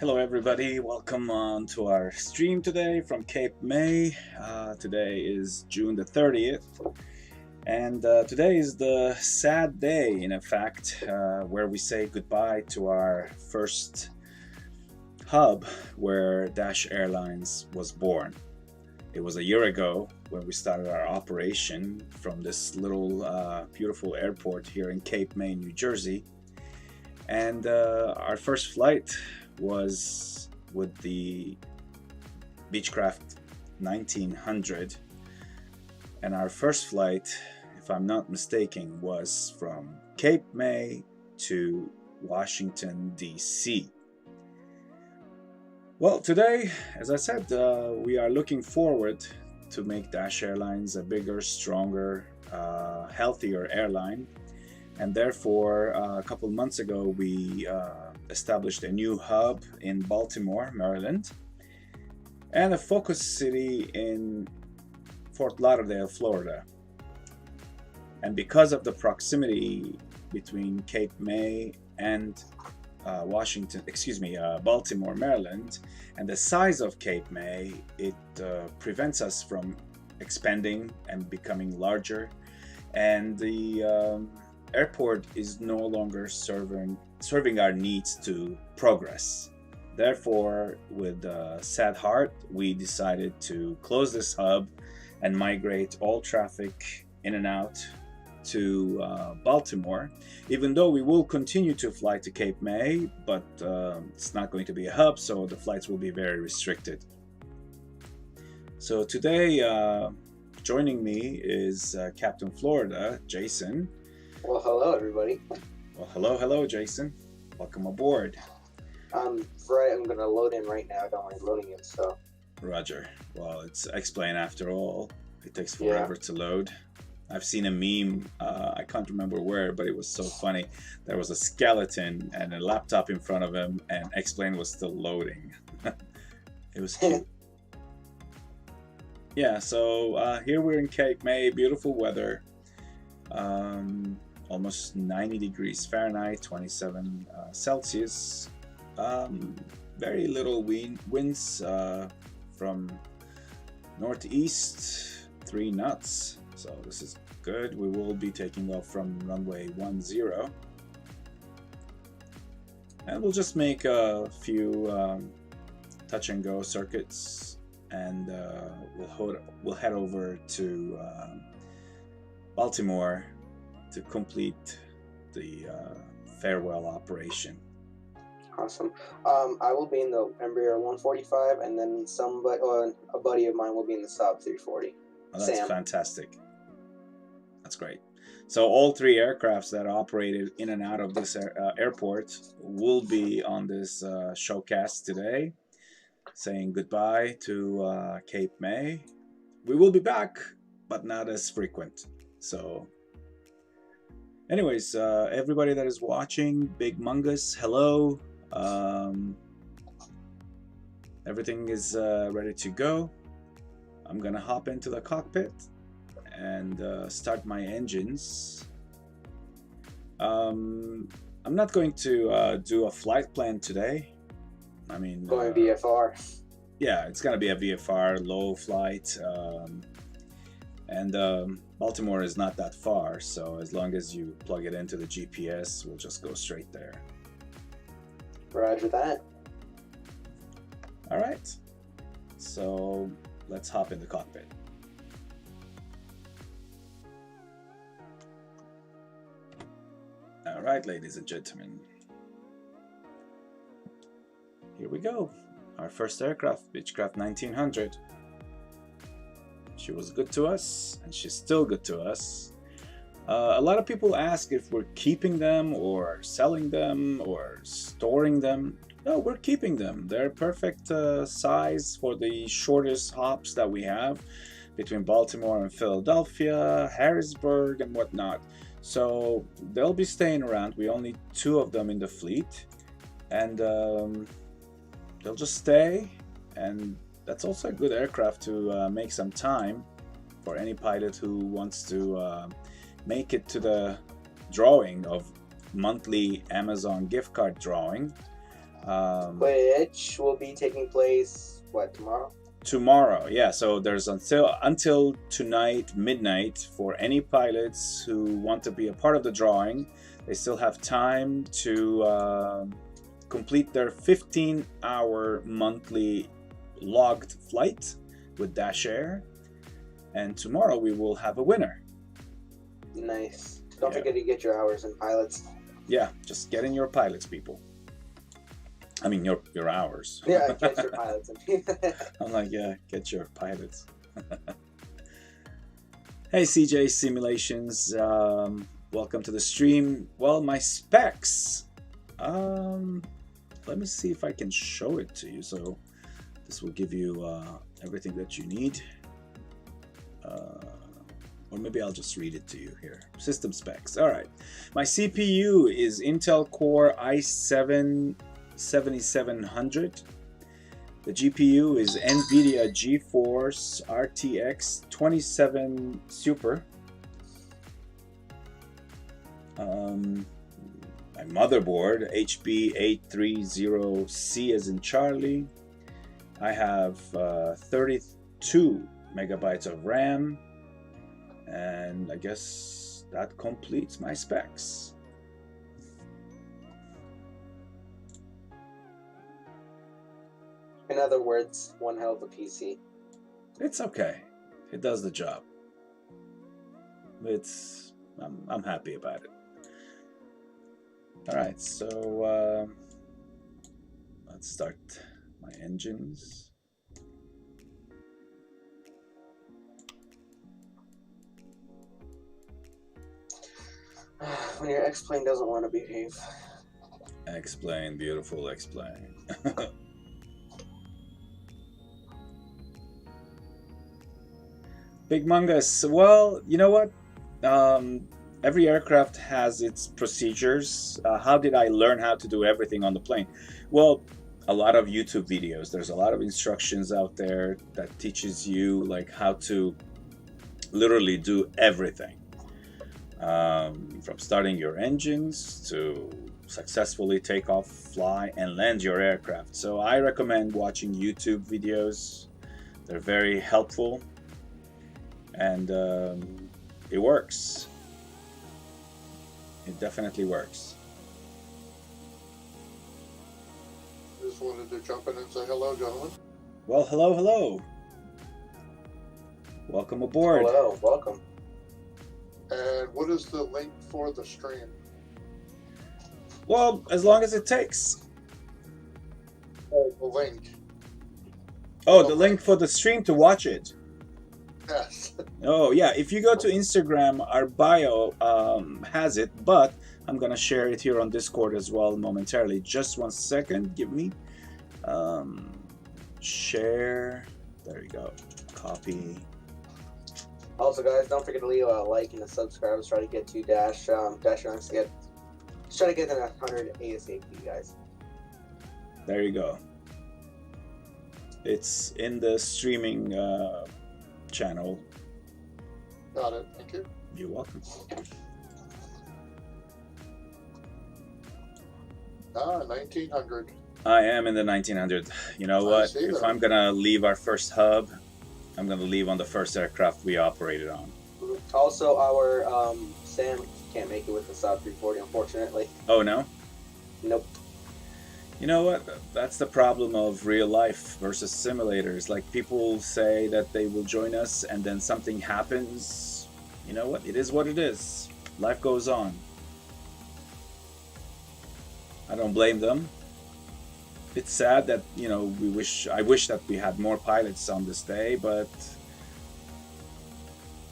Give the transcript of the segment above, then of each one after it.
Hello everybody, welcome on to our stream today from Cape May. Today is June the 30th, and today is the sad day, in fact, where we say goodbye to our first hub where Dash Airlines was born. It was a year ago when we started our operation from this little beautiful airport here in Cape May, New Jersey. And our first flight was with the Beechcraft 1900, and our first flight, if I'm not mistaken, was from Cape May to Washington DC. Well, today, as I said, we are looking forward to make Dash Airlines a bigger, stronger, healthier airline. And therefore, a couple of months ago, we established a new hub in Baltimore, Maryland, and a focus city in Fort Lauderdale, Florida. And because of the proximity between Cape May and Baltimore, Maryland, and the size of Cape May, it prevents us from expanding and becoming larger. And the airport is no longer serving our needs to progress. Therefore, with a sad heart, we decided to close this hub and migrate all traffic in and out to Baltimore, even though we will continue to fly to Cape May, but it's not going to be a hub, so the flights will be very restricted. So today, joining me is Captain Florida, Jason. Well, hello, everybody. Well, hello, Jason. Welcome aboard. I'm going to load in right now. I don't mind loading in, so. Roger. Well, it's X-Plane after all. It takes forever to load. I've seen a meme, I can't remember where, but it was so funny. There was a skeleton and a laptop in front of him, and X-Plane was still loading. It was cute. Yeah, so here we're in Cape May, beautiful weather. Almost 90 degrees Fahrenheit, 27 Celsius. Very little winds from northeast, 3 knots. So this is good. We will be taking off from runway 10. And we'll just make a few touch and go circuits, and we'll head over to Baltimore to complete the farewell operation. Awesome. I will be in the Embraer 145, and then a buddy of mine will be in the Saab 340. Oh, that's Sam. Fantastic. That's great. So all 3 aircrafts that operated in and out of this airport will be on this showcast today, saying goodbye to Cape May. We will be back, but not as frequent. So anyways, everybody that is watching, Big Mungus, hello. Everything is ready to go. I'm gonna hop into the cockpit and start my engines. I'm not going to do a flight plan today. I mean, going VFR. Yeah, it's gonna be a VFR, low flight. And Baltimore is not that far, so as long as you plug it into the GPS, we'll just go straight there. Roger that. All right, so let's hop in the cockpit. All right, ladies and gentlemen, here we go. Our first aircraft, Beechcraft 1900. She was good to us, and she's still good to us. A lot of people ask if we're keeping them or selling them or storing them. No, we're keeping them. They're perfect size for the shortest hops that we have between Baltimore and Philadelphia, Harrisburg, and whatnot. So they'll be staying around. We only 2 of them in the fleet, and they'll just stay. And that's also a good aircraft to make some time for any pilot who wants to make it to the drawing of monthly Amazon gift card drawing. Which will be taking place, what, tomorrow? Tomorrow, yeah. So there's until tonight midnight for any pilots who want to be a part of the drawing. They still have time to complete their 15-hour monthly logged flight with Dash Air, and tomorrow we will have a winner. Nice. Don't forget to get your hours in pilots. Yeah, just get in your pilots, people. I mean, your hours. Yeah, get your pilots. I'm like, yeah, get your pilots. Hey, CJ Simulations. Welcome to the stream. Well, my specs. Let me see if I can show it to you. So this will give you everything that you need. Or maybe I'll just read it to you here. System specs. All right. My CPU is Intel Core i7 7700. The GPU is NVIDIA GeForce RTX 27 Super. My motherboard HB830C as in Charlie. I have 32 megabytes of RAM, and I guess that completes my specs. In other words, one hell of a PC. It's okay. It does the job. I'm happy about it. All right, so let's start my engines. When your X-plane doesn't want to behave. Explain, beautiful, explain. Big Mungus. Well, you know what? Every aircraft has its procedures. How did I learn how to do everything on the plane? Well, a lot of YouTube videos. There's a lot of instructions out there that teaches you like how to literally do everything. From starting your engines to successfully take off, fly, and land your aircraft. So I recommend watching YouTube videos. They're very helpful. And it works. It definitely works. Just wanted to jump in and say hello, gentlemen. Well, hello, hello. Welcome aboard. Hello, welcome. And what is the link for the stream? Well, as long as it takes. Oh, the link. Oh, the link for the stream to watch it. Yes. Oh, yeah. If you go to Instagram, our bio has it, but I'm going to share it here on Discord as well momentarily. Just 1 second. Give me. Share. There you go. Copy. Also, guys, don't forget to leave a like and a subscribe. Let's try to get to Dash Airlines to get. Let's try to get to 100 ASAP, guys. There you go. It's in the streaming channel. Got it. Thank you. You're welcome. 1900. I am in the 1900. You know what? If I'm gonna leave our first hub, I'm gonna leave on the first aircraft we operated on. Also, our Sam can't make it with the South 340, unfortunately. Oh no? Nope. You know what? That's the problem of real life versus simulators. Like, people say that they will join us and then something happens. You know what? It is what it is. Life goes on. I don't blame them. It's sad that, you know, I wish that we had more pilots on this day, but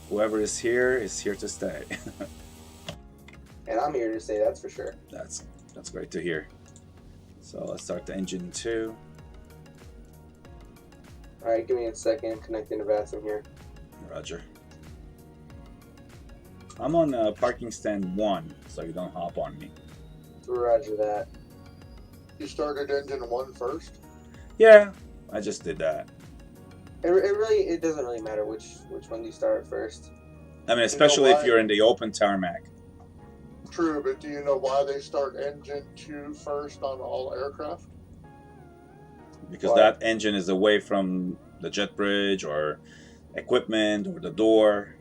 whoever is here to stay. And I'm here to stay, that's for sure. That's great to hear. So let's start the engine 2. Alright, give me a second. Connecting to VATSIM here. Roger. I'm on parking stand 1, so you don't hop on me. Roger that. You started engine 1 first? Yeah, I just did that. It doesn't really matter which one you start first. I mean, especially if you're in the open tarmac. True, but do you know why they start engine 2 first on all aircraft? because Why? that engine is away from the jet bridge or equipment or the door.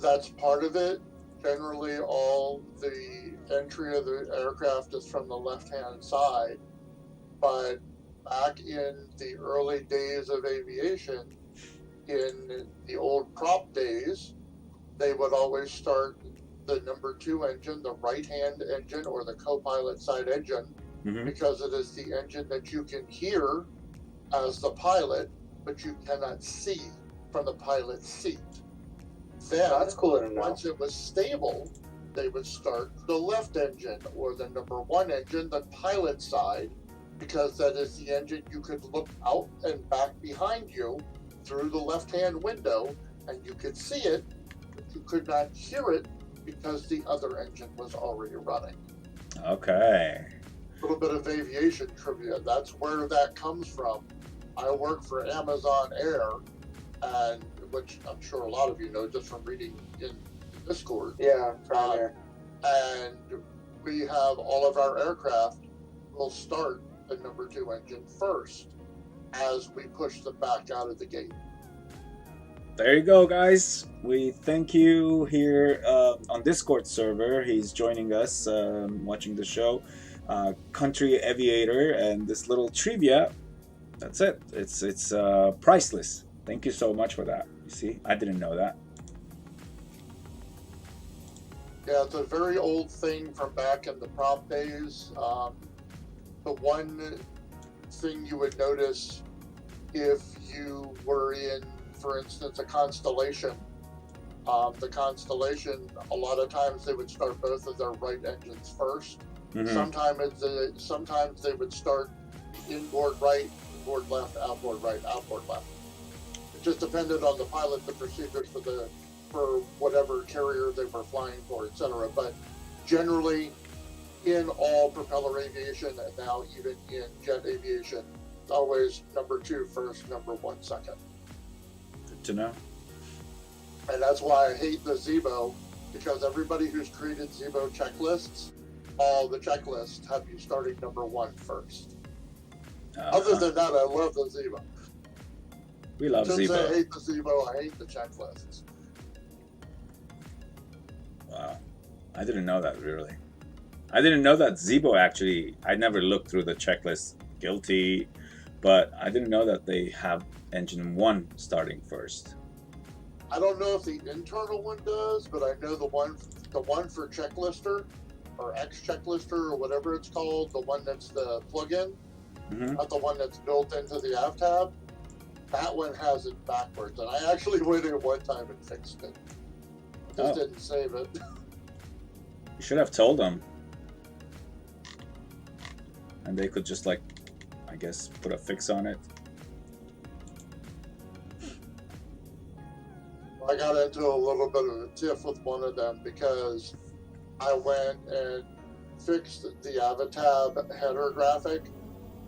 That's part of it. Generally, all the entry of the aircraft is from the left-hand side. But back in the early days of aviation, in the old prop days, they would always start the number 2 engine, the right-hand engine or the co-pilot side engine, because it is the engine that you can hear as the pilot, but you cannot see from the pilot's seat. Then, That's cool to know. once it was stable, they would start the left engine or the number 1 engine, the pilot side, because that is the engine you could look out and back behind you through the left-hand window, and you could see it, but you could not hear it because the other engine was already running. Okay. A little bit of aviation trivia. That's where that comes from. I work for Amazon Air, and which I'm sure a lot of you know just from reading in Discord. Yeah, Prime Air. And we have all of our aircraft will start the number 2 engine first as we push them back out of the gate. There you go, guys. We thank you here on Discord server. He's joining us, watching the show. Country Aviator, and this little trivia. That's it. It's priceless. Thank you so much for that. You see, I didn't know that. Yeah, it's a very old thing from back in the prop days. The one thing you would notice if you were in, for instance, a Constellation, the Constellation, a lot of times they would start both of their right engines first. Sometimes they would start inboard right, inboard left, outboard right, outboard left. It just depended on the pilot, the procedures for whatever carrier they were flying for, etc. But generally, in all propeller aviation, and now even in jet aviation, it's always number 2 first, number 1 second. Good to know. And that's why I hate the Zebo, because everybody who's created Zebo checklists, all the checklists have you starting number 1 first. Other than that, I love the Zebo. We love Since Zebo. I hate the Zebo, I hate the checklists. Wow. I didn't know that, really. I didn't know that Zebo actually, I never looked through the checklist, guilty, but I didn't know that they have engine 1 starting first. I don't know if the internal one does, but I know the one for checklister or X checklister or whatever it's called, the one that's the plug-in, not the one that's built into the aft tab. That one has it backwards, and I actually went in one time and fixed it. I just didn't save it. You should have told them. And they could just, like, I guess, put a fix on it. I got into a little bit of a tiff with one of them because I went and fixed the Avatab header graphic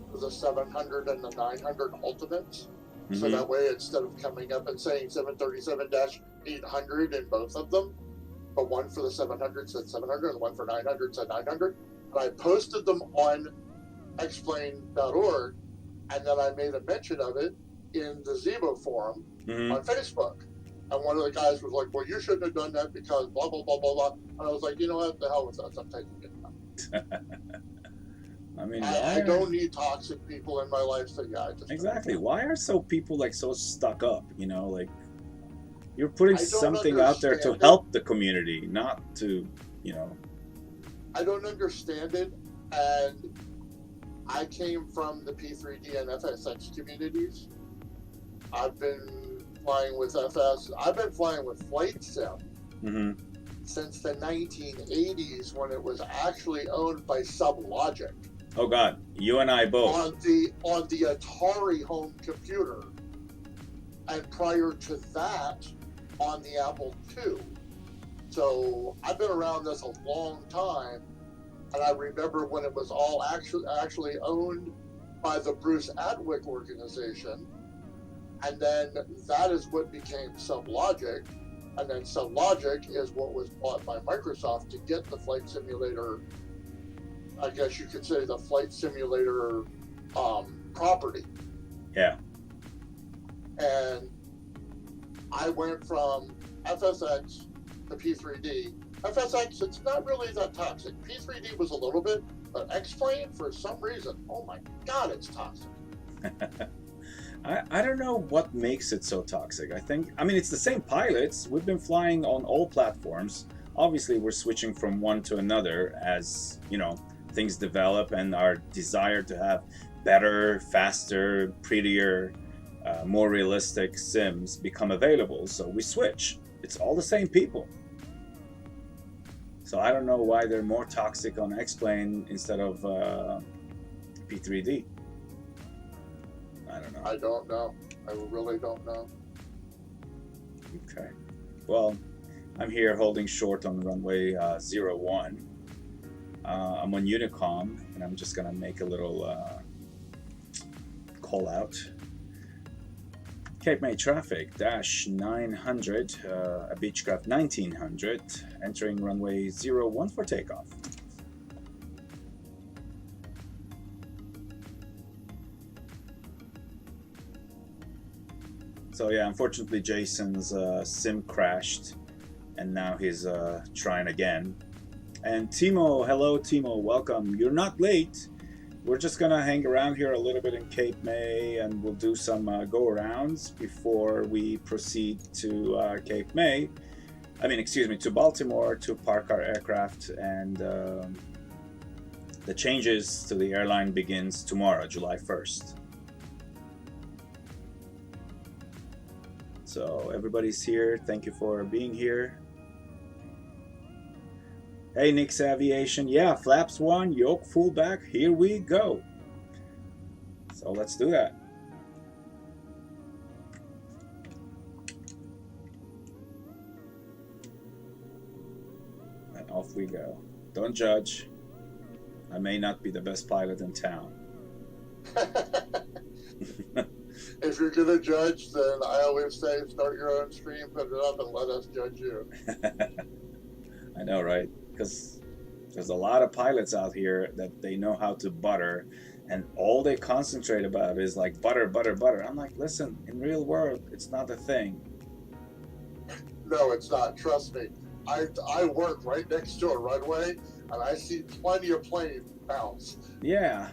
for the 700 and the 900 Ultimates. So that way, instead of coming up and saying 737-800 in both of them, but one for the 700 said 700 and one for 900 said 900. And I posted them on explain.org, and then I made a mention of it in the Zebo forum on Facebook. And one of the guys was like, well, you shouldn't have done that because blah, blah, blah, blah, blah. And I was like, you know what? The hell with that. I'm taking it now. I mean, I don't need toxic people in my life, so yeah, I just... Exactly. Why are people, like, so stuck up, you know? Like, you're putting something out there to help the community, not to, you know... I don't understand it, and I came from the P3D and FSX communities. I've been flying with FS. I've been flying with Flight Sim since the 1980s, when it was actually owned by Sublogic. Oh God, you and I both. On the Atari home computer, and prior to that, on the Apple II. So I've been around this a long time, and I remember when it was all actually owned by the Bruce Adwick organization, and then that is what became Sublogic, and then Sublogic is what was bought by Microsoft to get the flight simulator. I guess you could say the flight simulator property. Yeah. And I went from FSX to P3D. FSX, it's not really that toxic. P3D was a little bit, but X-Plane, for some reason, oh my God, it's toxic. I don't know what makes it so toxic. I mean, it's the same pilots. We've been flying on all platforms. Obviously, we're switching from one to another as, you know, things develop and our desire to have better, faster, prettier, more realistic sims become available. So we switch. It's all the same people. So I don't know why they're more toxic on X-Plane instead of P3D. I don't know. I don't know. I really don't know. Okay. Well, I'm here holding short on runway 01. I'm on Unicom, and I'm just gonna make a little call out. Cape May traffic, Dash 900, a Beechcraft 1900, entering runway 01 for takeoff. So yeah, unfortunately Jason's sim crashed, and now he's trying again. And Timo, hello Timo, welcome. You're not late. We're just gonna hang around here a little bit in Cape May, and we'll do some go-arounds before we proceed to Cape May. I mean, excuse me, to Baltimore to park our aircraft, and the changes to the airline begins tomorrow, July 1st. So everybody's here. Thank you for being here. Hey, Nick's Aviation. Yeah, flaps 1, yoke fullback. Here we go. So let's do that. And off we go. Don't judge. I may not be the best pilot in town. If you're going to judge, then I always say start your own stream, put it up, and let us judge you. I know, right? Because there's a lot of pilots out here that they know how to butter, and all they concentrate about is like butter, butter, butter. I'm like, listen, in real world, it's not a thing. No, it's not. Trust me. I work right next to a runway, and I see plenty of planes bounce. Yeah.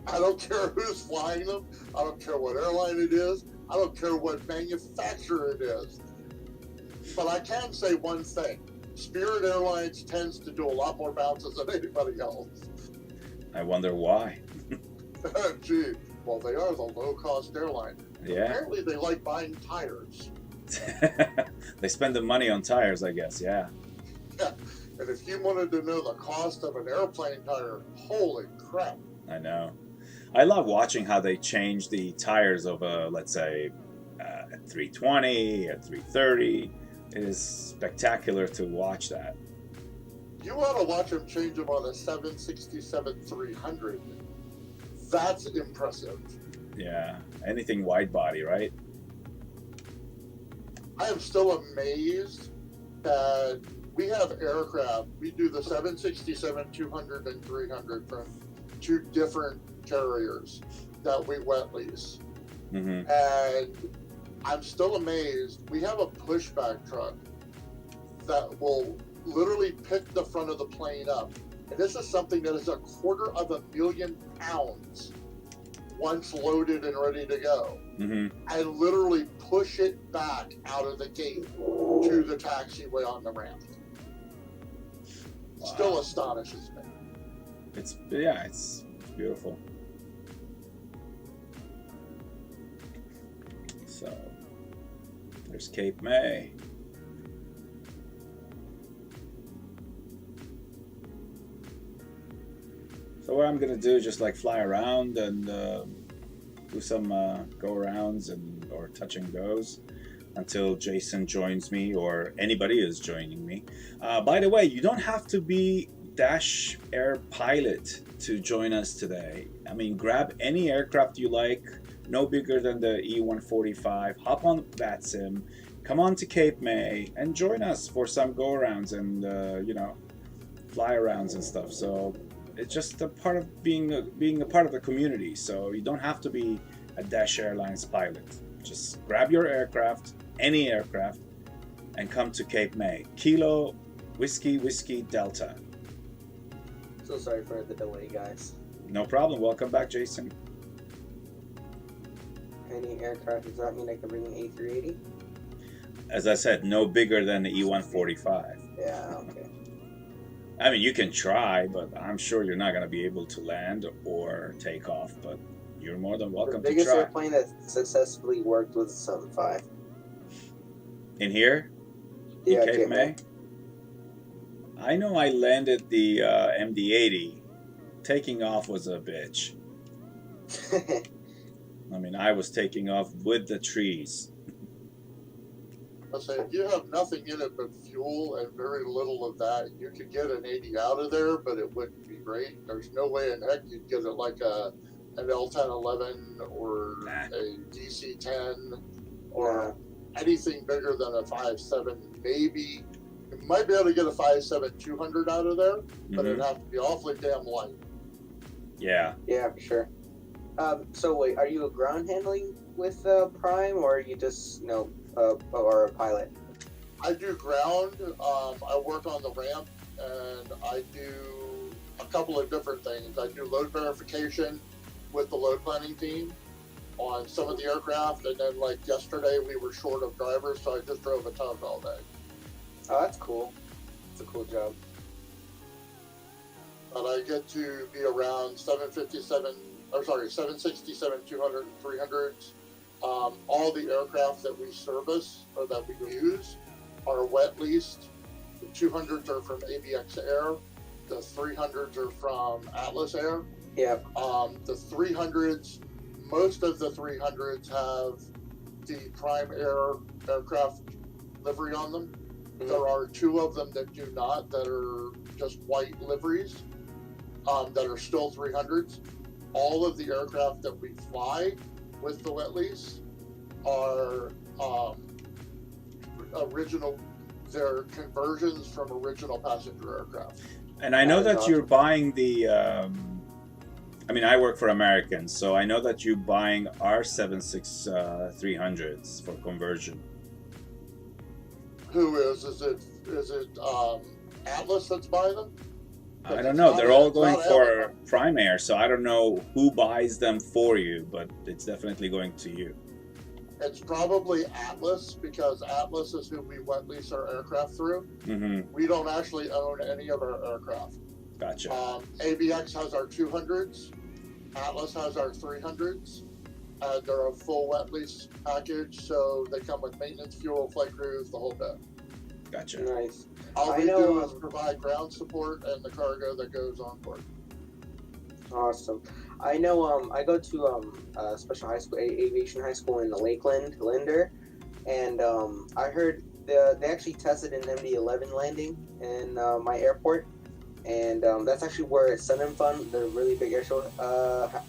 I don't care who's flying them. I don't care what airline it is. I don't care what manufacturer it is. But I can say one thing. Spirit Airlines tends to do a lot more bounces than anybody else. I wonder why. Gee, well, they are the low-cost airline. Yeah. Apparently, they like buying tires. They spend the money on tires, I guess. Yeah. Yeah. And if you wanted to know the cost of an airplane tire, holy crap. I know. I love watching how they change the tires of a, let's say, at 320, at 330. It is spectacular to watch that. You want to watch them change them on a 767-300. That's impressive. Yeah. Anything wide body, right? I am still amazed that we have aircraft. We do the 767-200 and 300 from 2 different carriers that we wet lease. Mm-hmm. And I'm still amazed. We have a pushback truck that will literally pick the front of the plane up. And this is something that is 250,000 pounds once loaded and ready to go. Mm-hmm. And literally push it back out of the gate to the taxiway on the ramp. Wow. Still astonishes me. It's beautiful. So there's Cape May. So what I'm gonna do is just like fly around and do some go-arounds or touch and goes until Jason joins me or anybody is joining me. By the way, you don't have to be Dash Air pilot to join us today. I mean, grab any aircraft you like, no bigger than the E145, hop on that sim, come on to Cape May and join us for some go-arounds and fly arounds and stuff. So it's just a part of being a part of the community. So you don't have to be a Dash Airlines pilot. Just grab your aircraft, any aircraft, and come to Cape May. Kilo Whiskey Delta. So sorry for the delay, guys. No problem. Welcome back, Jason. Any aircraft, does that mean I can bring an A380? As I said, no bigger than the E145. Yeah, okay. I mean, you can try, but I'm sure you're not going to be able to land or take off. But you're more than welcome The to biggest try. airplane that successfully worked was a 75. In here? Yeah, In Cape Cape May? I know I landed the MD-80. Taking off was a bitch. I mean, I was taking off with the trees. I say, if you have nothing in it but fuel and very little of that, you could get an 80 out of there, but it wouldn't be great. There's no way in heck you'd get it like an L1011 or a DC-10 or anything bigger than a 5.7. Maybe you might be able to get a 5.7-200 out of there, but it'd have to be awfully damn light. Yeah. Yeah, for sure. So wait, are you a ground handling with Prime, or are you just or a pilot? I do ground. I work on the ramp, and I do a couple of different things. I do load verification with the load planning team on some of the aircraft, and then like yesterday we were short of drivers, so I just drove a tug all day. Oh, that's cool. It's a cool job. But I get to be around 757, 767, 200, and 300s. All the aircraft that we service or that we use are wet leased. The 200s are from ABX Air. The 300s are from Atlas Air. Yeah. The 300s, most of the 300s have the Prime Air aircraft livery on them. Mm-hmm. There are two of them that do not, that are just white liveries, that are still 300s. All of the aircraft that we fly with the wet lease are original. They're conversions from original passenger aircraft. And I know that you're buying the. I mean, I work for Americans, so I know that you're buying our 76300s for conversion. Who is? Is it Atlas that's buying them? I don't know. They're all going for Prime Air, so I don't know who buys them for you, but it's definitely going to you. It's probably Atlas, because Atlas is who we wet lease our aircraft through. Mm-hmm. We don't actually own any of our aircraft. Gotcha. ABX has our 200s. Atlas has our 300s. They're a full wet lease package, so they come with maintenance, fuel, flight crews, the whole bit. Gotcha. Nice. All we do is provide ground support and the cargo that goes on board. Awesome. I know. I go to special high school, aviation high school in Lakeland, Linder, and I heard they actually tested an MD-11 landing in my airport, and that's actually where Sun and Fun, the really big air show,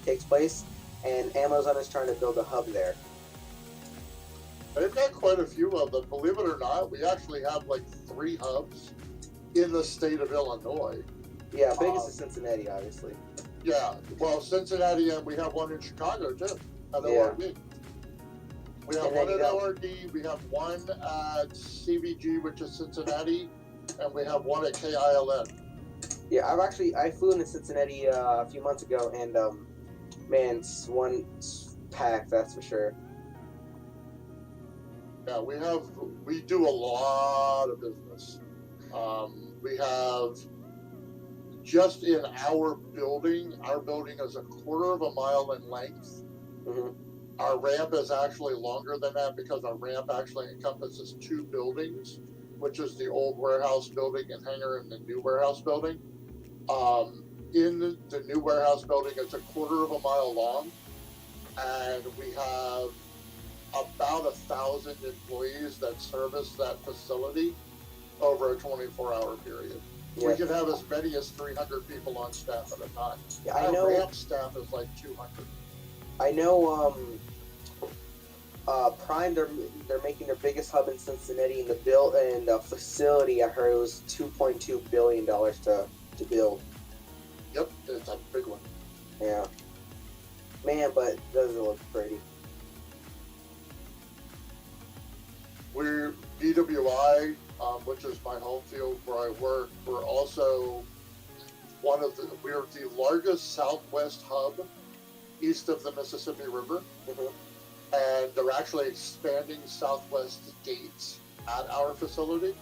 takes place, and Amazon is trying to build a hub there. They've got quite a few of them. Believe it or not, we actually have like 3 hubs in the state of Illinois. Yeah, biggest is Cincinnati, obviously. Yeah, well, Cincinnati, and we have one in Chicago too, at ORD. We have one at ORD, we have one at CVG, which is Cincinnati, and we have one at KILN. Yeah, I flew into Cincinnati a few months ago, and man, it's one packed, that's for sure. Yeah, we do a lot of business. We have, just in our building is a quarter of a mile in length. Mm-hmm. Our ramp is actually longer than that, because our ramp actually encompasses 2 buildings, which is the old warehouse building and hangar and the new warehouse building. In the new warehouse building, it's a quarter of a mile long, and we have about 1,000 employees that service that facility over a 24-hour period. Yeah. We can have as many as 300 people on staff at a time. Yeah, our ramp staff is like 200. I know Prime, they're making their biggest hub in Cincinnati, and the facility, I heard it was $2.2 billion to build. Yep, it's a big one. Yeah. Man, but does it look pretty? We're DWI, which is my home field where I work. We're also we're the largest Southwest hub east of the Mississippi River, and they're actually expanding Southwest gates at our facility.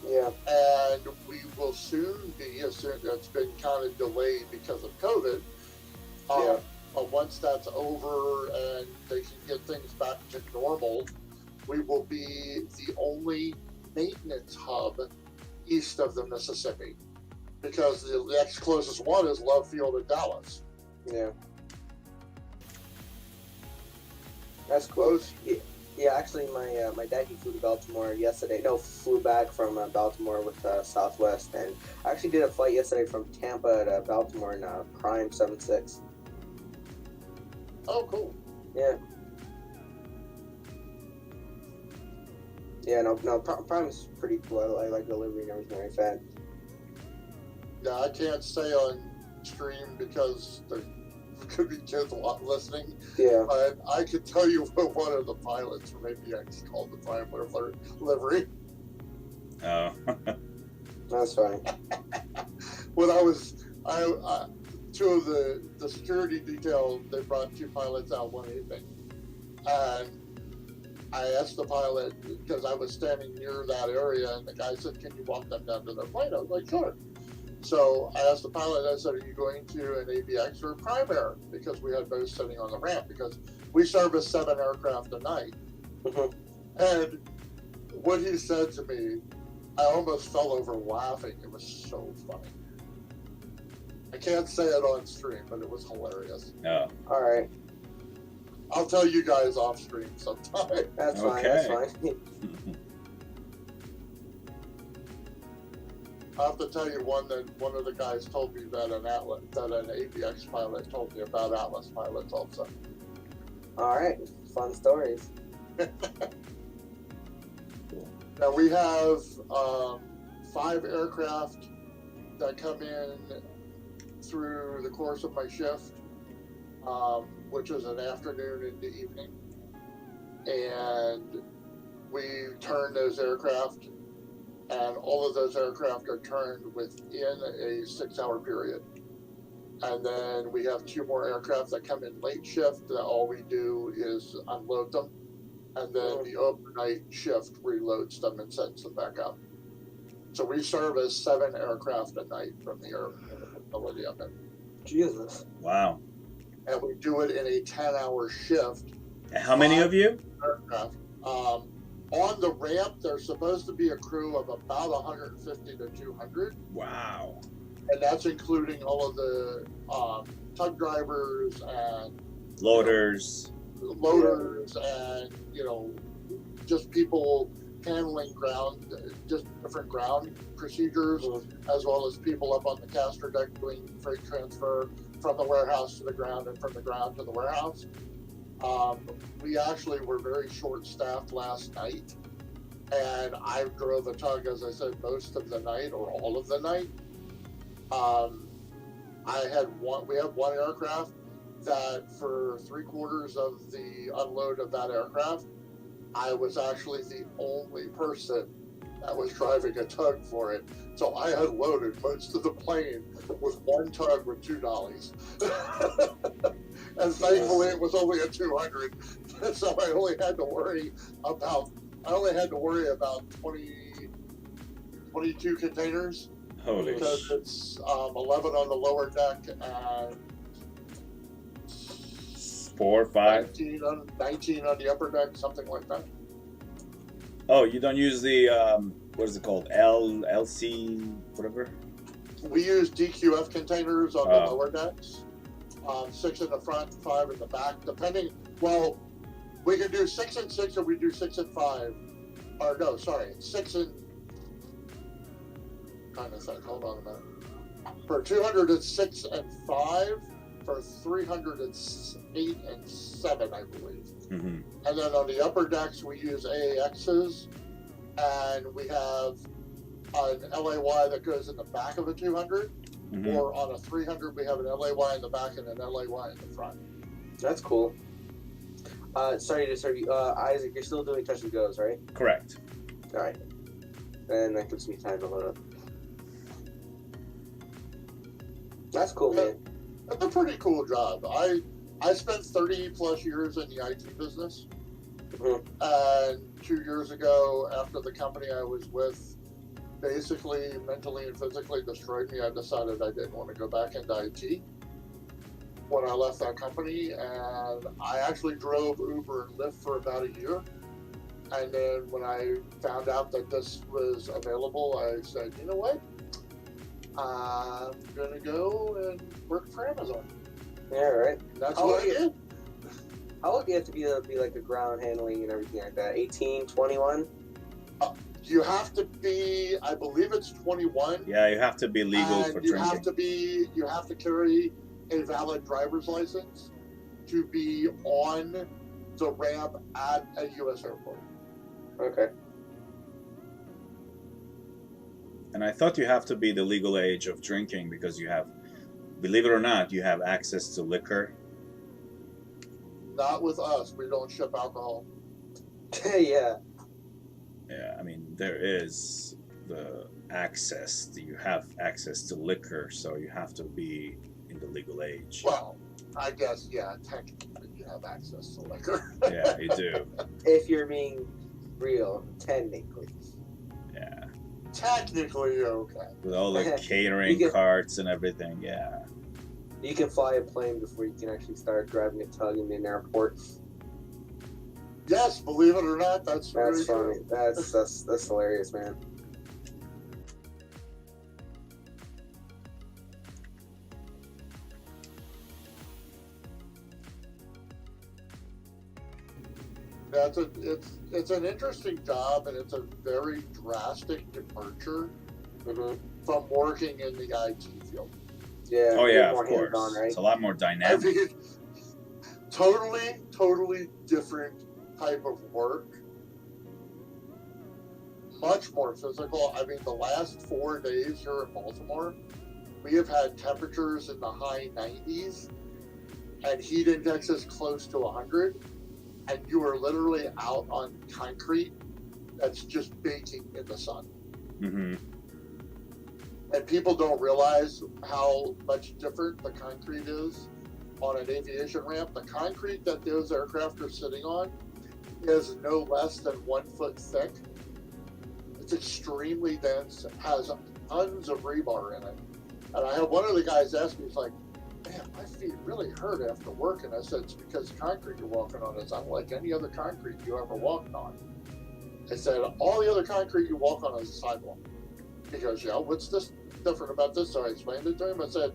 Yeah. And we will soon be, it's been kind of delayed because of COVID. But once that's over and they can get things back to normal, we will be the only maintenance hub east of the Mississippi. Because the next closest one is Love Field in Dallas. Yeah. That's cool. Yeah, actually, my dad, he flew to Baltimore yesterday. No, flew back from Baltimore with Southwest, and I actually did a flight yesterday from Tampa to Baltimore in Prime 76. Oh, cool. Yeah. Yeah, no, Prime is pretty cool. I like delivery and everything like that. Yeah, I can't say on stream because there could be kids listening. Yeah. But I could tell you what one of the pilots from APX called the Prime Livery. Oh. That's fine. When I two of the security detail, they brought two pilots out one evening, and I asked the pilot, because I was standing near that area, and the guy said, "Can you walk them down to their plane?" I was like, "Sure." So I asked the pilot, I said, "Are you going to an ABX or a Prime Air?" Because we had both sitting on the ramp, because we service 7 aircraft a night. And what he said to me, I almost fell over laughing. It was so funny. I can't say it on stream, but it was hilarious. Oh. All right. I'll tell you guys off stream sometime. That's fine. Okay. That's fine. I have to tell you one of the guys told me that an ABX pilot told me about Atlas pilots also. All right. Fun stories. Now we have 5 aircraft that come in through the course of my shift, which is an afternoon into evening, and we turn those aircraft, and all of those aircraft are turned within a 6-hour period. And then we have 2 more aircraft that come in late shift that all we do is unload them, and then the overnight shift reloads them and sends them back up. So we service 7 aircraft a night from the facility I'm in. Jesus. Wow. And we do it in a 10-hour shift. How many of you? Aircraft. On the ramp, there's supposed to be a crew of about 150 to 200. Wow. And that's including all of the tug drivers and Loaders. And just people handling ground, just different ground procedures, as well as people up on the caster deck doing freight transfer from the warehouse to the ground and from the ground to the warehouse. We actually were very short-staffed last night, and I drove a tug, as I said, most of the night or all of the night. We had one aircraft that for 3/4 of the unload of that aircraft, I was actually the only person that was driving a tug for it. So I had loaded most of the plane with one tug with 2 dollies. And thankfully it was only a 200. So I only had to worry about 22 containers. Holy because it's 11 on the lower deck and 4 or 5. 19 on the upper deck, something like that. Oh, you don't use the what is it called? LC whatever? We use DQF containers on the lower decks. 6 in the front, 5 in the back, depending. Well, we can do 6 and 6, or we do 6 and 5. Or no, sorry, 6 and. Trying to think. Hold on a minute. For 206 and 5, for 308 and 7, I believe. Mm-hmm. And then on the upper decks, we use AAXs, and we have an LAY that goes in the back of a 200, Mhm. or on a 300 we have an LAY in the back and an LAY in the front. That's cool. Sorry to disturb you. Isaac, you're still doing touch and goes, right? Correct. All right. And that gives me time to load up. That's cool, man. It's a pretty cool job. I spent 30 plus years in the IT business. Mhm. And 2 years ago, after the company I was with basically mentally and physically destroyed me, I decided I didn't want to go back into IT when I left that company. And I actually drove Uber and Lyft for about a year. And then when I found out that this was available, I said, you know what? I'm going to go and work for Amazon. Yeah, right. And that's How what I old are did. How old do you have to be like the ground handling and everything like that? 18, 21? You have to be, I believe it's 21. Yeah, you have to be legal and for you drinking. have to carry a valid driver's license to be on the ramp at a U.S. airport. Okay. And I thought you have to be the legal age of drinking because you have, believe it or not, you have access to liquor. Not with us. We don't ship alcohol. Yeah. Yeah, I mean, there is the access. You have access to liquor, so you have to be in the legal age. Well, I guess, yeah, technically you have access to liquor. Yeah, you do. If you're being real, technically. Yeah. Technically, okay. With all the catering carts and everything, yeah. You can fly a plane before you can actually start driving a tug in an airport. Yes, believe it or not, that's That's very funny. true. That's hilarious, man. It's an interesting job, and it's a very drastic departure from working in the IT field. Yeah. Oh yeah, more of course. hands-on, right? It's a lot more I dynamic. mean, totally different type of work. Much more physical. I mean, the last 4 days here in Baltimore, we have had temperatures in the high 90s and heat indexes close to 100. And you are literally out on concrete that's just baking in the sun. Mm-hmm. And people don't realize how much different the concrete is on an aviation ramp. The concrete that those aircraft are sitting on is no less than 1 foot thick. It's extremely dense, has tons of rebar in it. And I had one of the guys ask me, he's like, man, my feet really hurt after work. And I said, it's because the concrete you're walking on is unlike any other concrete you ever walked on. I said, all the other concrete you walk on is a sidewalk. He goes, yeah, what's this different about this? So I explained it to him. I said,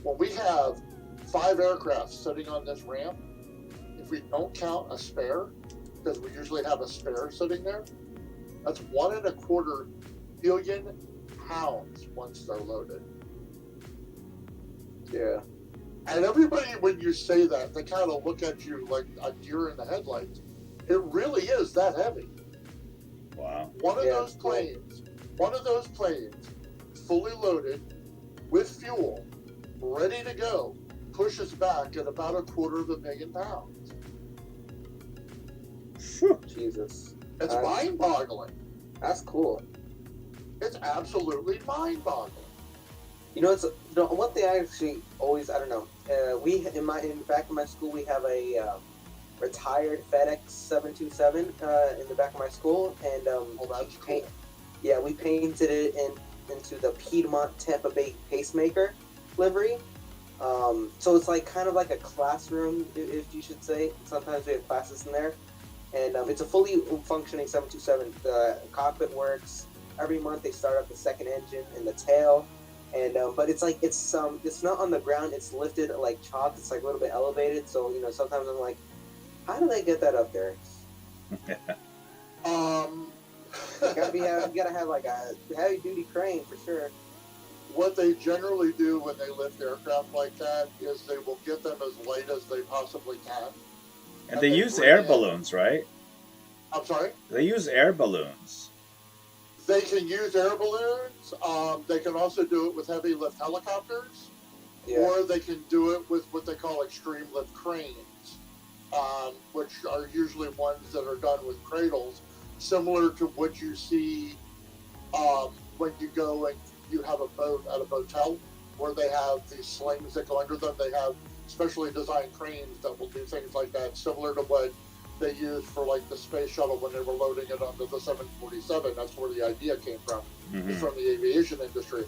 when we have 5 aircraft sitting on this ramp, if we don't count a spare, because we usually have a spare sitting there, that's 1.25 billion pounds once they're loaded. Yeah. And everybody, when you say that, they kind of look at you like a deer in the headlights. It really is that heavy. Wow. One of those planes, fully loaded with fuel, ready to go, pushes back at about 250,000 pounds. Whew. Jesus. It's mind-boggling. That's cool. It's absolutely mind-boggling. You know, it's one thing I actually always, I don't know. Back in my school, we have a retired FedEx 727 in the back of my school, and That's cool. Yeah, we painted it into the Piedmont Tampa Bay pacemaker livery. So it's like kind of like a classroom, if you should say. Sometimes we have classes in there, and it's a fully functioning 727. The cockpit works. Every month they start up the second engine and the tail. And but it's like it's not on the ground. It's lifted like chalk. It's like a little bit elevated. So sometimes I'm like, how do they get that up there? You gotta have like a heavy duty crane for sure. What they generally do when they lift aircraft like that is they will get them as light as they possibly can. And they use air balloons, right? I'm sorry? They use air balloons. They can use air balloons. They can also do it with heavy lift helicopters, or they can do it with what they call extreme lift cranes, which are usually ones that are done with cradles, similar to what you see when you go and you have a boat at a motel, where they have these slings that go under them. They have specially designed cranes that will do things like that, similar to what they used for like the space shuttle when they were loading it onto the 747. That's where the idea came from, from the aviation industry.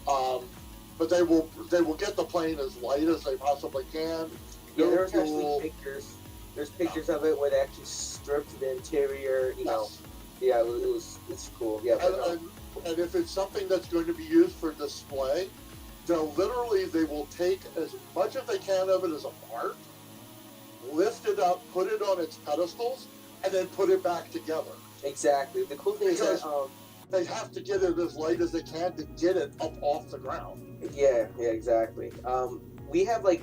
But they will get the plane as light as they possibly can. Yeah, there's actually pictures. There's pictures of it where they actually stripped the interior. You know, yeah, it's cool. Yeah, and if it's something that's going to be used for display, they will take as much as they can of it as a part, lift it up, put it on its pedestals, and then put it back together. Exactly. The cool thing is that they have to get it as light as they can to get it up off the ground. Yeah, exactly. We have one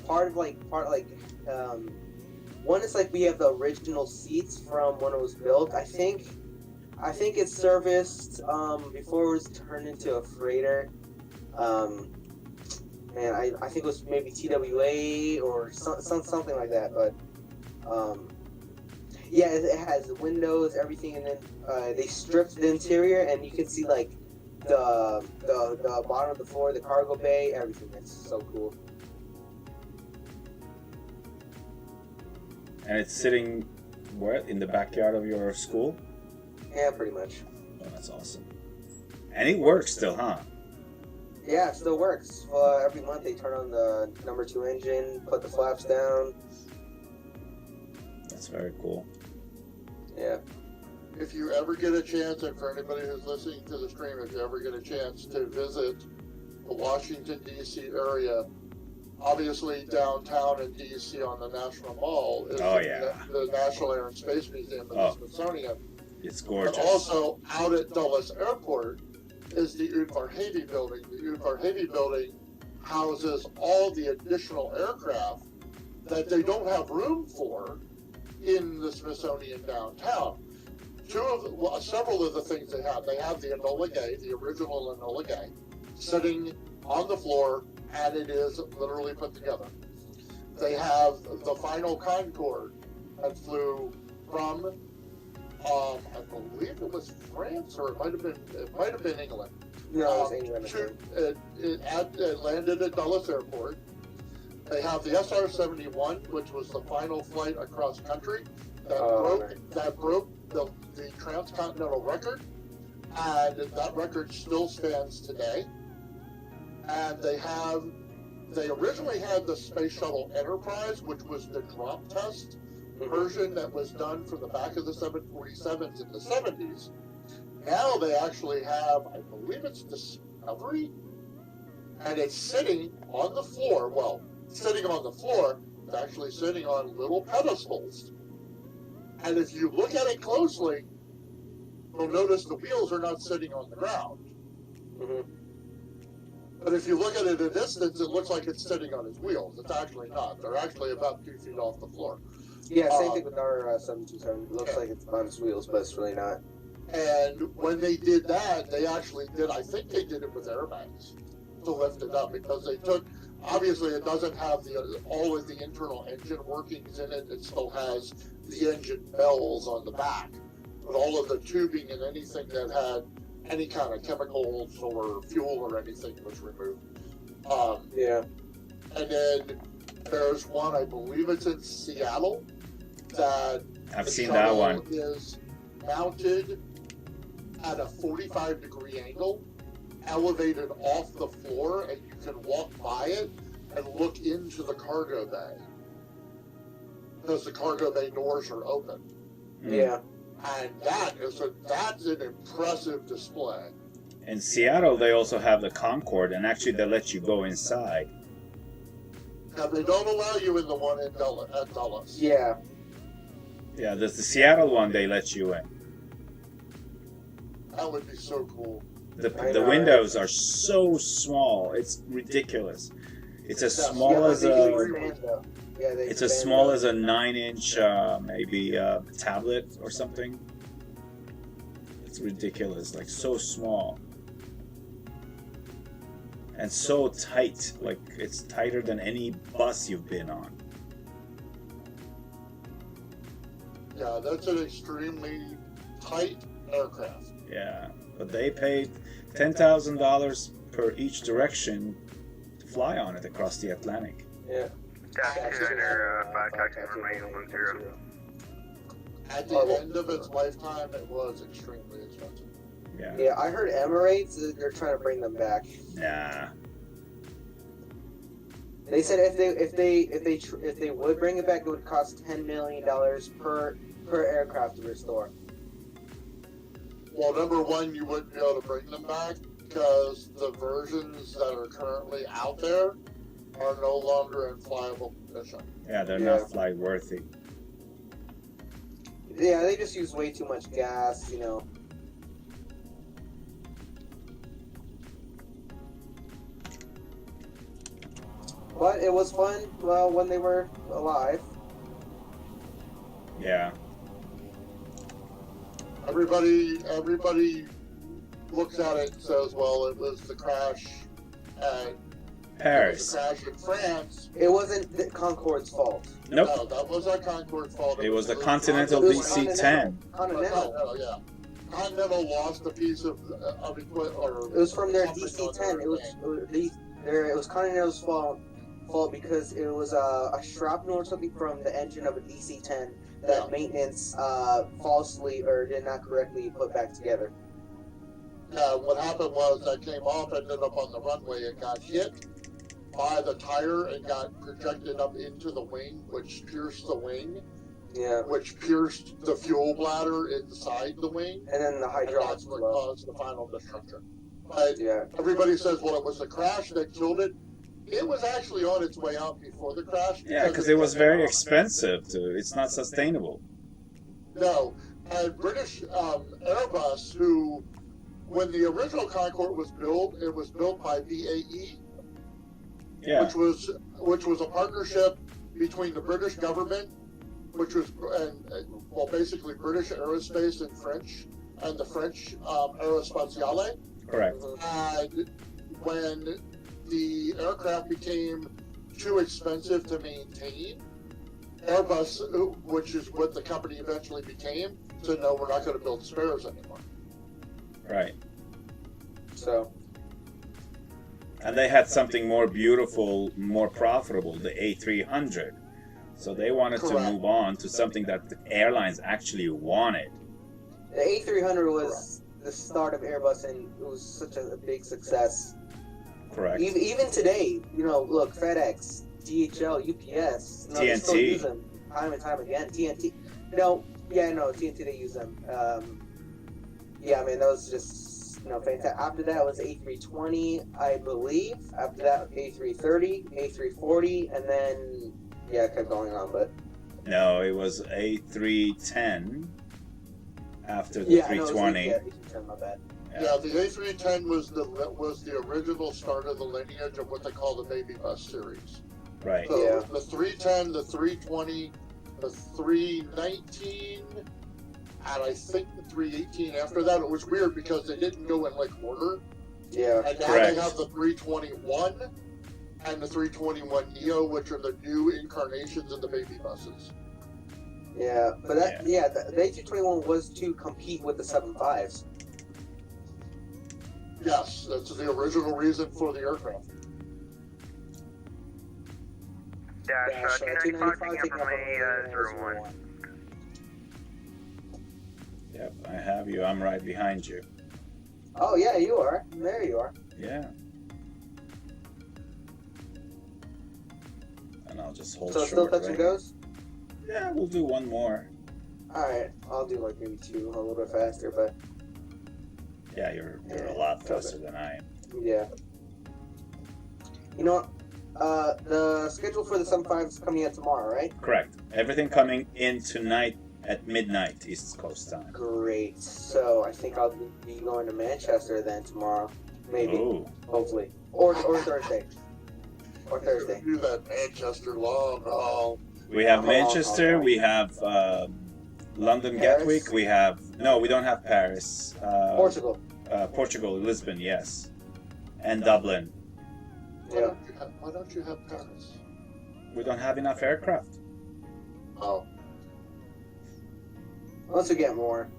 is like we have the original seats from when it was built. I think it serviced before it was turned into a freighter. And I think it was maybe TWA or something like that. But yeah, it has the windows, everything, and then they stripped the interior, and you can see like the bottom of the floor, the cargo bay, everything. It's so cool. And it's sitting where, in the backyard of your school? Yeah, pretty much. Oh, that's awesome. And it works still, huh? Yeah, it still works. Every month they turn on the number 2 engine, put the flaps down. That's very cool. Yeah. If you ever get a chance, and for anybody who's listening to the stream, if you ever get a chance to visit the Washington, D.C. area, obviously downtown in D.C. on the National Mall is the National Air and Space Museum and the Smithsonian. It's gorgeous. But also out at Dulles Airport is the Udvar-Hazy building. The Udvar-Hazy building houses all the additional aircraft that they don't have room for in the Smithsonian downtown. Several of the things they have the Enola Gay, the original Enola Gay, sitting on the floor, and it is literally put together. They have the final Concorde that flew from, I believe it was France, or it might have been England. No, it was England. It landed at Dulles Airport. They have the SR-71, which was the final flight across country that broke the transcontinental record, and that record still stands today. And they originally had the Space Shuttle Enterprise, which was the drop test version that was done for the back of the 747s in the 70s. Now they actually have, I believe it's Discovery, and it's sitting on the floor. Well, sitting on the floor, it's actually sitting on little pedestals. And if you look at it closely, you'll notice the wheels are not sitting on the ground. But if you look at it at a distance, it looks like it's sitting on its wheels. It's actually not. They're actually about 2 feet off the floor. Yeah, same thing with our 727. It looks like it's on its wheels, but it's really not. And when they did that, they actually did, I think they did it with airbags to lift it up, because they took, obviously it doesn't have all of the internal engine workings in it. It still has the engine bells on the back, but all of the tubing and anything that had any kind of chemicals or fuel or anything was removed. And then there's one, I believe it's in Seattle, that I've seen that one. Is mounted at a 45-degree angle, elevated off the floor, and you can walk by it and look into the cargo bay, because the cargo bay doors are open. Yeah. And that's an impressive display. In Seattle, they also have the Concorde, and actually they let you go inside. Now, they don't allow you in the one at Dulles. Yeah. Yeah, there's the Seattle one, they let you in. That would be so cool. The windows are so small, it's ridiculous. It's as small as a... It's as small as a 9-inch, maybe tablet or something. It's ridiculous, like so small. And so tight, like it's tighter than any bus you've been on. Yeah, that's an extremely tight aircraft. Yeah, but they paid $10,000 per each direction to fly on it across the Atlantic. Yeah. Dash Airlines, 5 taxi remain 10. At the end of its lifetime, it was extremely expensive. Yeah. Yeah, I heard Emirates, they're trying to bring them back. Nah. They said if they would bring it back, it would cost $10 million per aircraft to restore. Well, number one, you wouldn't be able to bring them back because the versions that are currently out there are no longer in flyable condition. Yeah, they're not flight worthy. Yeah, they just use way too much gas, you know. But it was fun, well, when they were alive. Yeah. Everybody looks at it and says, well, it was the crash at Paris. It was the crash in France. It wasn't the Concorde's fault. Nope. No, that was not Concorde's fault. It was the Continental It was DC-10. Continental. Yeah. Continental lost a piece of equipment. It was from their DC-10. It was Continental's fault because it was a shrapnel or something from the engine of a DC-10 that maintenance falsely or did not correctly put back together. Yeah, what happened was that came off, ended up on the runway, and got hit by the tire and got projected up into the wing, which pierced the wing. Yeah. Which pierced the fuel bladder inside the wing. And then the hydraulics. And that's what caused the final destruction. But everybody says, well, it was the crash that killed it. It was actually on its way out before the crash. Yeah, because it was very expensive. It's not sustainable. No. And British Airbus, who, when the original Concorde was built, it was built by BAE. Yeah. Which was a partnership between the British government, which was basically British Aerospace and French, and the French Aerospatiale. Correct. And when the aircraft became too expensive to maintain, Airbus, which is what the company eventually became, said, no, we're not going to build spares anymore. Right. So. And they had something more beautiful, more profitable, the A300. So they wanted to move on to something that the airlines actually wanted. The A300 was the start of Airbus, and it was such a big success. Correct. Even today, look, FedEx, DHL, UPS, TNT. they still use them time and time again. TNT, TNT, they use them. That was just fantastic. After that was A320, I believe. After that, A330, A340, and then it kept going on. But no, it was A310 after the 320. A310, my bad. Yeah, the A310 was the original start of the lineage of what they call the baby bus series. Right. So the 310, the 320, the 319, and I think the 318 after that. It was weird because they didn't go in order. Yeah. And now they have the 321 and the 321 Neo, which are the new incarnations of the baby buses. Yeah, but the A321 was to compete with the 75s. Yes, that's the original reason for the aircraft. Dash 295, taking up on 01. Yep, I have you. I'm right behind you. Oh, yeah, you are. There you are. Yeah. And I'll just hold so short. So still touch and goes? Yeah, we'll do one more. Alright, I'll do maybe two, a little bit faster, but... Yeah, you're a lot faster than I am. Yeah. The schedule for the 75 is coming out tomorrow, right? Correct. Everything coming in tonight at midnight East Coast time. Great. So I think I'll be going to Manchester then tomorrow. Maybe. Ooh. Hopefully. Or Thursday. Or Thursday. Do that Manchester long haul. We have Manchester, we have London Paris? Gatwick. We have no, we don't have Paris. Portugal. Portugal, Lisbon, yes, and Dublin. Yeah. Why don't you have Paris? We don't have enough aircraft. Oh, Once we get more.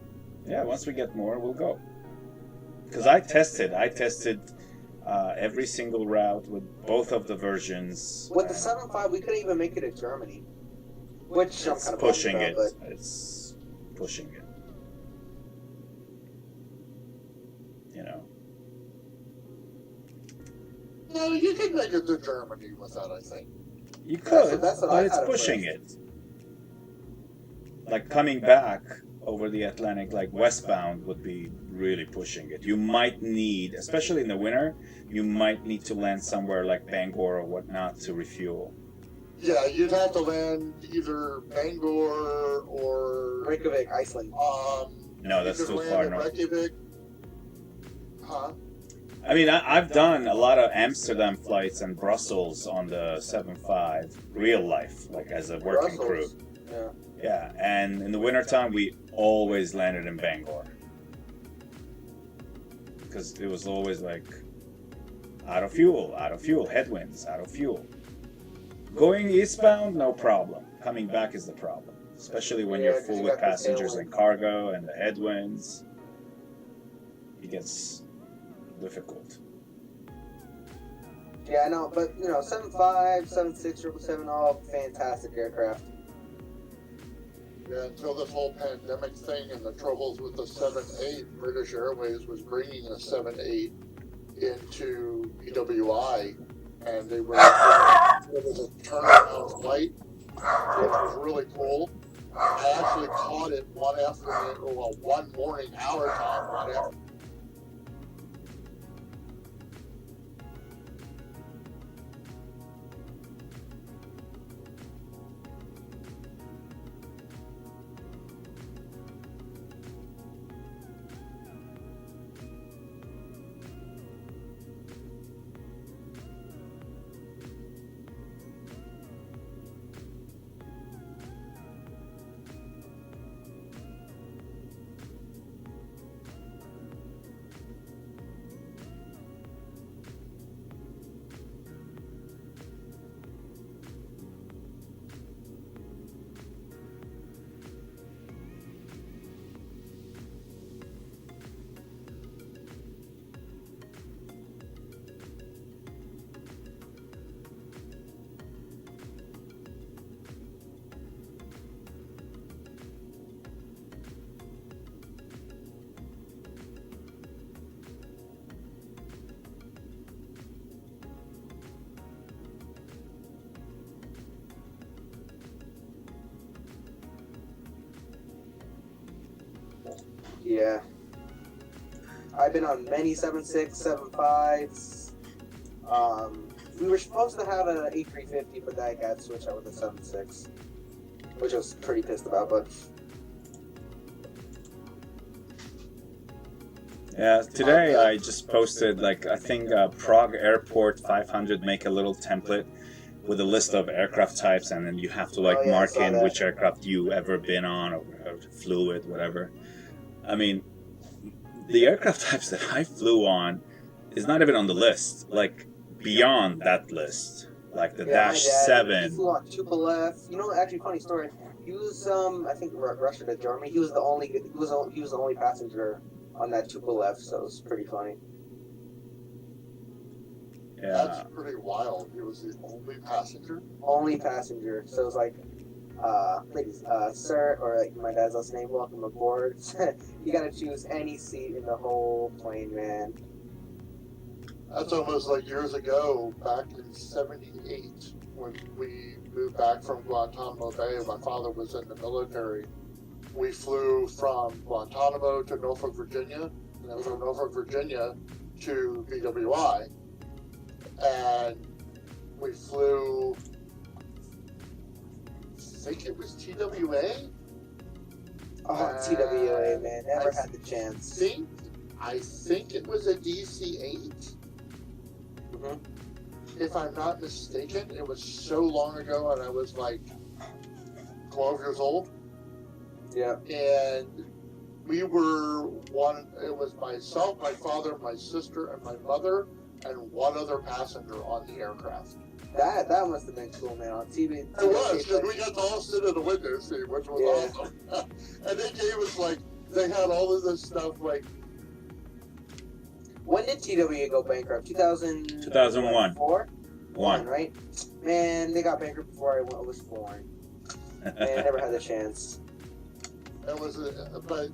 Yeah, once we get more, we'll go. Because I tested every single route with both of the versions. With the 7.5, we couldn't even make it to Germany. Which I'm It's kind of pushing bummed it. about, but It's pushing it. You know. no, you can make it to Germany with that, I think. You could, that's what but I it's had at pushing first. it. Like coming back over the Atlantic, like westbound, would be really pushing it. You might need, especially in the winter, you might need to land somewhere like Bangor or whatnot to refuel. Yeah, you'd have to land either Bangor or Reykjavik, Iceland. No, that's you could too land far in north. Reykjavik. Huh? I mean, I've done a lot of Amsterdam flights and Brussels on the 7.5, real life, like as a working crew. Brussels. Yeah. Yeah, and in the wintertime, we always landed in Bangor. Because it was always like, out of fuel, headwinds, out of fuel. Going eastbound, no problem. Coming back is the problem. Especially when Yeah, you're 'cause full you with got the passengers and tailwind. cargo and the headwinds. It gets difficult. Yeah, I know, but 7.5, 7.6, 777, all fantastic aircraft. Yeah, until this whole pandemic thing and the troubles with the 7.8, British Airways was bringing a 7.8 into BWI, and it was a turnaround flight, which was really cool. I actually caught it one morning our time, right after. Yeah. I've been on many 7.6, 7.5s. We were supposed to have an A350, but that got switched out with a 7.6, which I was pretty pissed about, but Yeah, today I just posted, like, I think Prague Airport 500 make a little template with a list of aircraft types, and then you have to, like, Oh, yeah, I mark saw in that. which aircraft you ever been on or flew with, whatever. I mean, the aircraft types that I flew on is not even on the list, like, beyond that list. Like the yeah, Dash my dad, 7. he flew on Tupolev. Actually, funny story. He was, I think, Russia to Germany. He was the only passenger on that Tupolev, so it was pretty funny. Yeah. That's pretty wild. He was the only passenger. Only passenger. So it was like, ladies, sir, or like my dad's last name, welcome aboard. You gotta choose any seat in the whole plane, man. That's almost like years ago, back in '78, when we moved back from Guantanamo Bay. My father was in the military. We flew from Guantanamo to Norfolk, Virginia, and then from Norfolk, Virginia to BWI. And we flew, I think it was TWA? Oh, TWA, man, never had the chance. I think it was a DC-8. Mhm. If I'm not mistaken. It was so long ago, and I was like 12 years old. Yeah. And we were one. It was myself, my father, my sister, and my mother, and one other passenger on the aircraft. That must have been cool, man. On TV. It was, because we got to all sit in the window seat, which was awesome. And they gave us, like, they had all of this stuff, like... When did TWA go bankrupt? 2001. 4? One. Right? Man, they got bankrupt before I was born. Man, I never had the chance. It was, but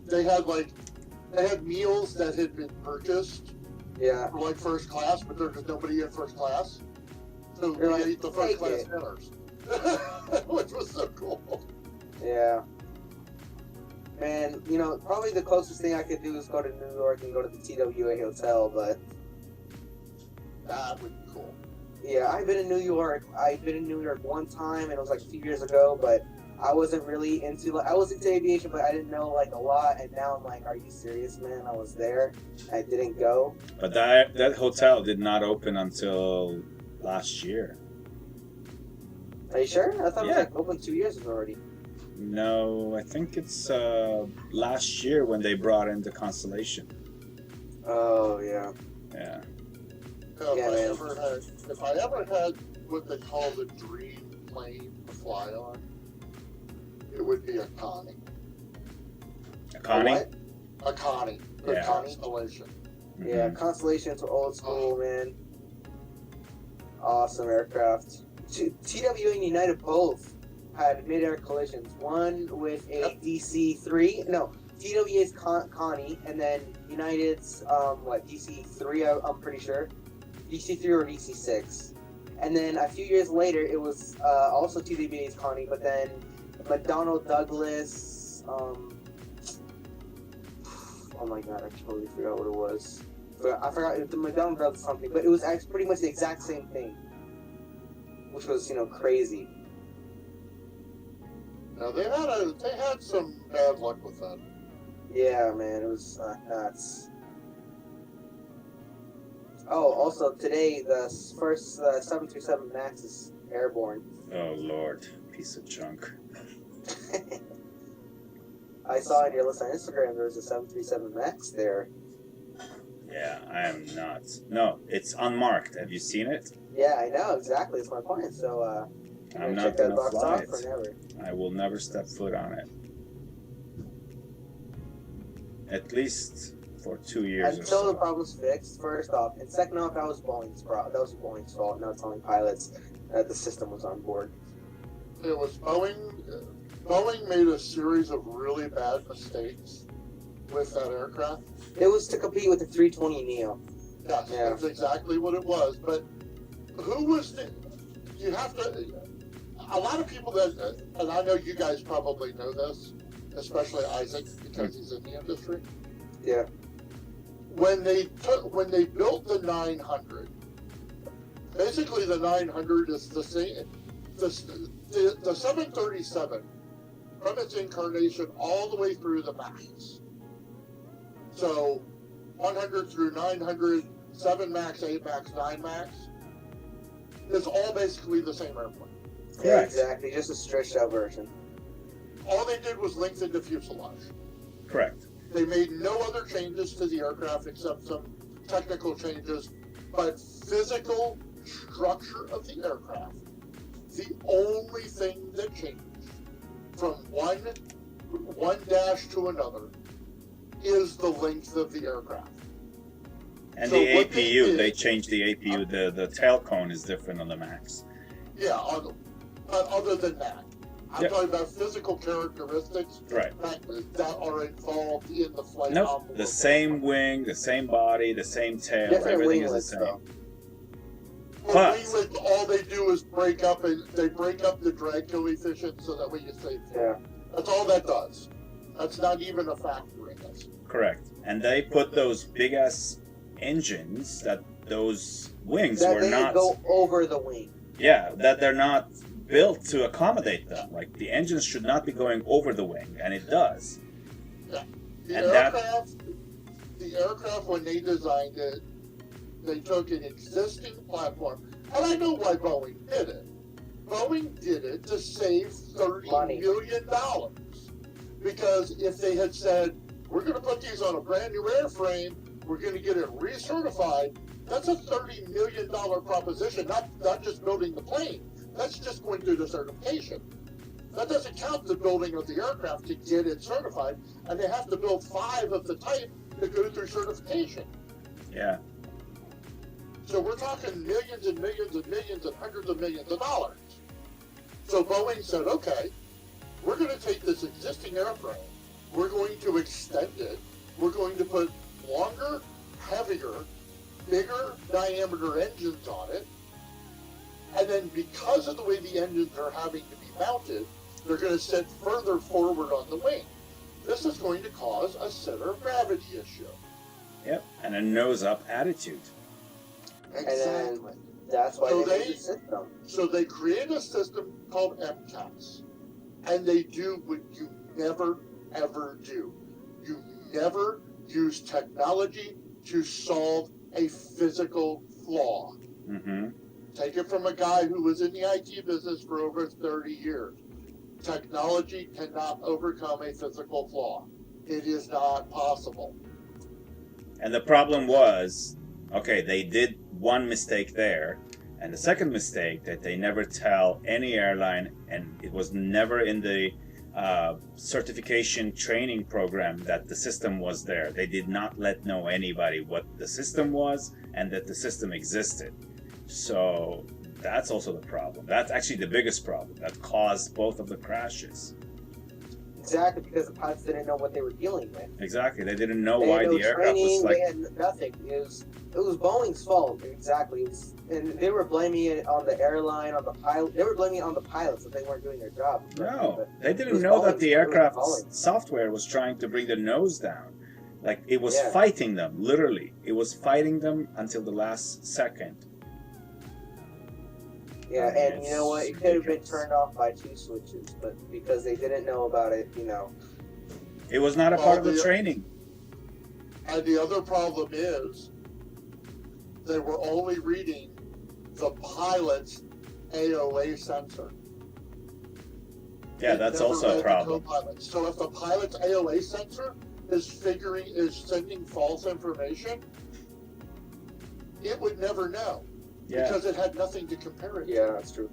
they had, like, they had meals that had been purchased. Yeah. For like first class, but there was nobody in first class. So we ate the first class dinners. Which was so cool. Yeah. Man, you know, probably the closest thing I could do is go to New York and go to the TWA hotel, but that would be cool. Yeah, I've been in New York. I've been in New York one time, and it was like a few years ago, but I wasn't really into, like, I was into aviation, but I didn't know, like, a lot, and now I'm like, are you serious, man? I was there. I didn't go. But that hotel did not open until last year. Are you sure? I thought it was, Yeah. like, open 2 years ago already. No, I think it's last year when they brought in the Constellation. Oh, yeah. Yeah. Yeah, man. If I ever had what they call the dream plane to fly on, it would be a Connie. A Connie? What? A Connie. The Yeah. Constellation. Yeah, Mhm. Constellations were old school, man. Awesome aircraft. TWA and United both had mid-air collisions. One with a DC-3. No, TWA's Connie, and then United's, DC-3, I'm pretty sure. DC-3 or DC-6. And then a few years later, it was also TWA's Connie, but then McDonnell Douglas, oh my god, I totally forgot what it was. I forgot the McDonnell Douglas something, but it was actually pretty much the exact same thing, which was, you know, crazy. Now they had some bad luck with that. Yeah, man, it was nuts. Oh, also today the first 737 Max is airborne. Oh Lord, piece of junk. I saw in your list on Instagram there was a 737 Max there. Yeah, I am not. No, it's unmarked. Have you seen it? Yeah, I know exactly. It's my point. So I'm check not that gonna box fly off it. or never. I will never step foot on it. At least for 2 years or Until the so. problem's fixed, first off, and second off, that was Boeing's fault. Not telling pilots that the system was on board. It was Boeing. Boeing made a series of really bad mistakes with that aircraft. It was to compete with the 320 Neo. Yes, Yeah. that's exactly what it was. But who was the? You have to. A lot of people that, and I know you guys probably know this, especially Isaac because he's in the industry. Yeah. When they built the 900, basically the 900 is the same. The 737 from its incarnation all the way through the MAX. So 100 through 900, 7 MAX, 8 MAX, 9 MAX is all basically the same airplane. Yeah, Correct. exactly. Just a stretched out version. All they did was lengthen the fuselage. Correct. They made no other changes to the aircraft except some technical changes, but physical structure of the aircraft, the only thing that changed from one dash to another is the length of the aircraft. And So the what they APU, did- they changed the APU. The tail cone is different on the Max. Yeah, but other than that, I'm Yep. talking about physical characteristics Right. that are involved in the flight Nope. envelope. The same wing, the same body, the same tail. Different Everything is the winglets, same. though. Well, But- winglets, all they do is break up the drag coefficient so that way you save fuel. Yeah. That's all that does. That's not even a factor in this. Correct. And they put those big ass engines that those wings That were they not. go over the wing. Yeah, that they're not built to accommodate them. Like the engines should not be going over the wing, and it does. The And that- aircraft, when they designed it, they took an existing platform, and I know why Boeing did it, Boeing did it to save $30 Money. million. Because if they had said, we're going to put these on a brand new airframe, we're going to get it recertified, that's a $30 million proposition, not just building the plane. That's just going through the certification. That doesn't count the building of the aircraft to get it certified, and they have to build 5 of the type to go through certification. Yeah. So we're talking millions and millions and millions and hundreds of millions of dollars. So Boeing said, okay, we're going to take this existing airframe, we're going to extend it, we're going to put longer, heavier, bigger diameter engines on it, and then because of the way the engines are having to be mounted, they're going to sit further forward on the wing. This is going to cause a center of gravity issue. Yep. And a nose-up attitude. Exactly. And then that's why So they made they- the system. So they create a system called MCAS, and they do what you never, ever do. You never use technology to solve a physical flaw. Mm-hmm. Take it from a guy who was in the IT business for over 30 years. Technology cannot overcome a physical flaw. It is not possible. And the problem was, okay, they did one mistake there, and the second mistake that they never tell any airline, and it was never in the certification training program that the system was there. They did not let know anybody what the system was and that the system existed. So that's also the problem. That's actually the biggest problem that caused both of the crashes. Exactly, because the pilots didn't know what they were dealing with. Exactly. They didn't know They why had no the aircraft was training, like. they had nothing. It was Boeing's fault. Exactly. And they were blaming it on the airline, on the pilot. They were blaming it on the pilots that they weren't doing their job. No, But they it didn't was know that Boeing's the fault. It was aircraft Boeing. software was trying to bring the nose down. Like it was Yeah. fighting them, literally. It was fighting them until the last second. Yeah, and you know what? It could have been Ridiculous. turned off by 2 switches, but because they didn't know about it, It was not a part of the training. And the other problem is they were only reading the pilot's AOA sensor. Yeah, They that's never also read a the problem. co-pilot. So if the pilot's AOA sensor is sending false information, it would never know Yeah. because it had nothing to compare it to. yeah, that's true.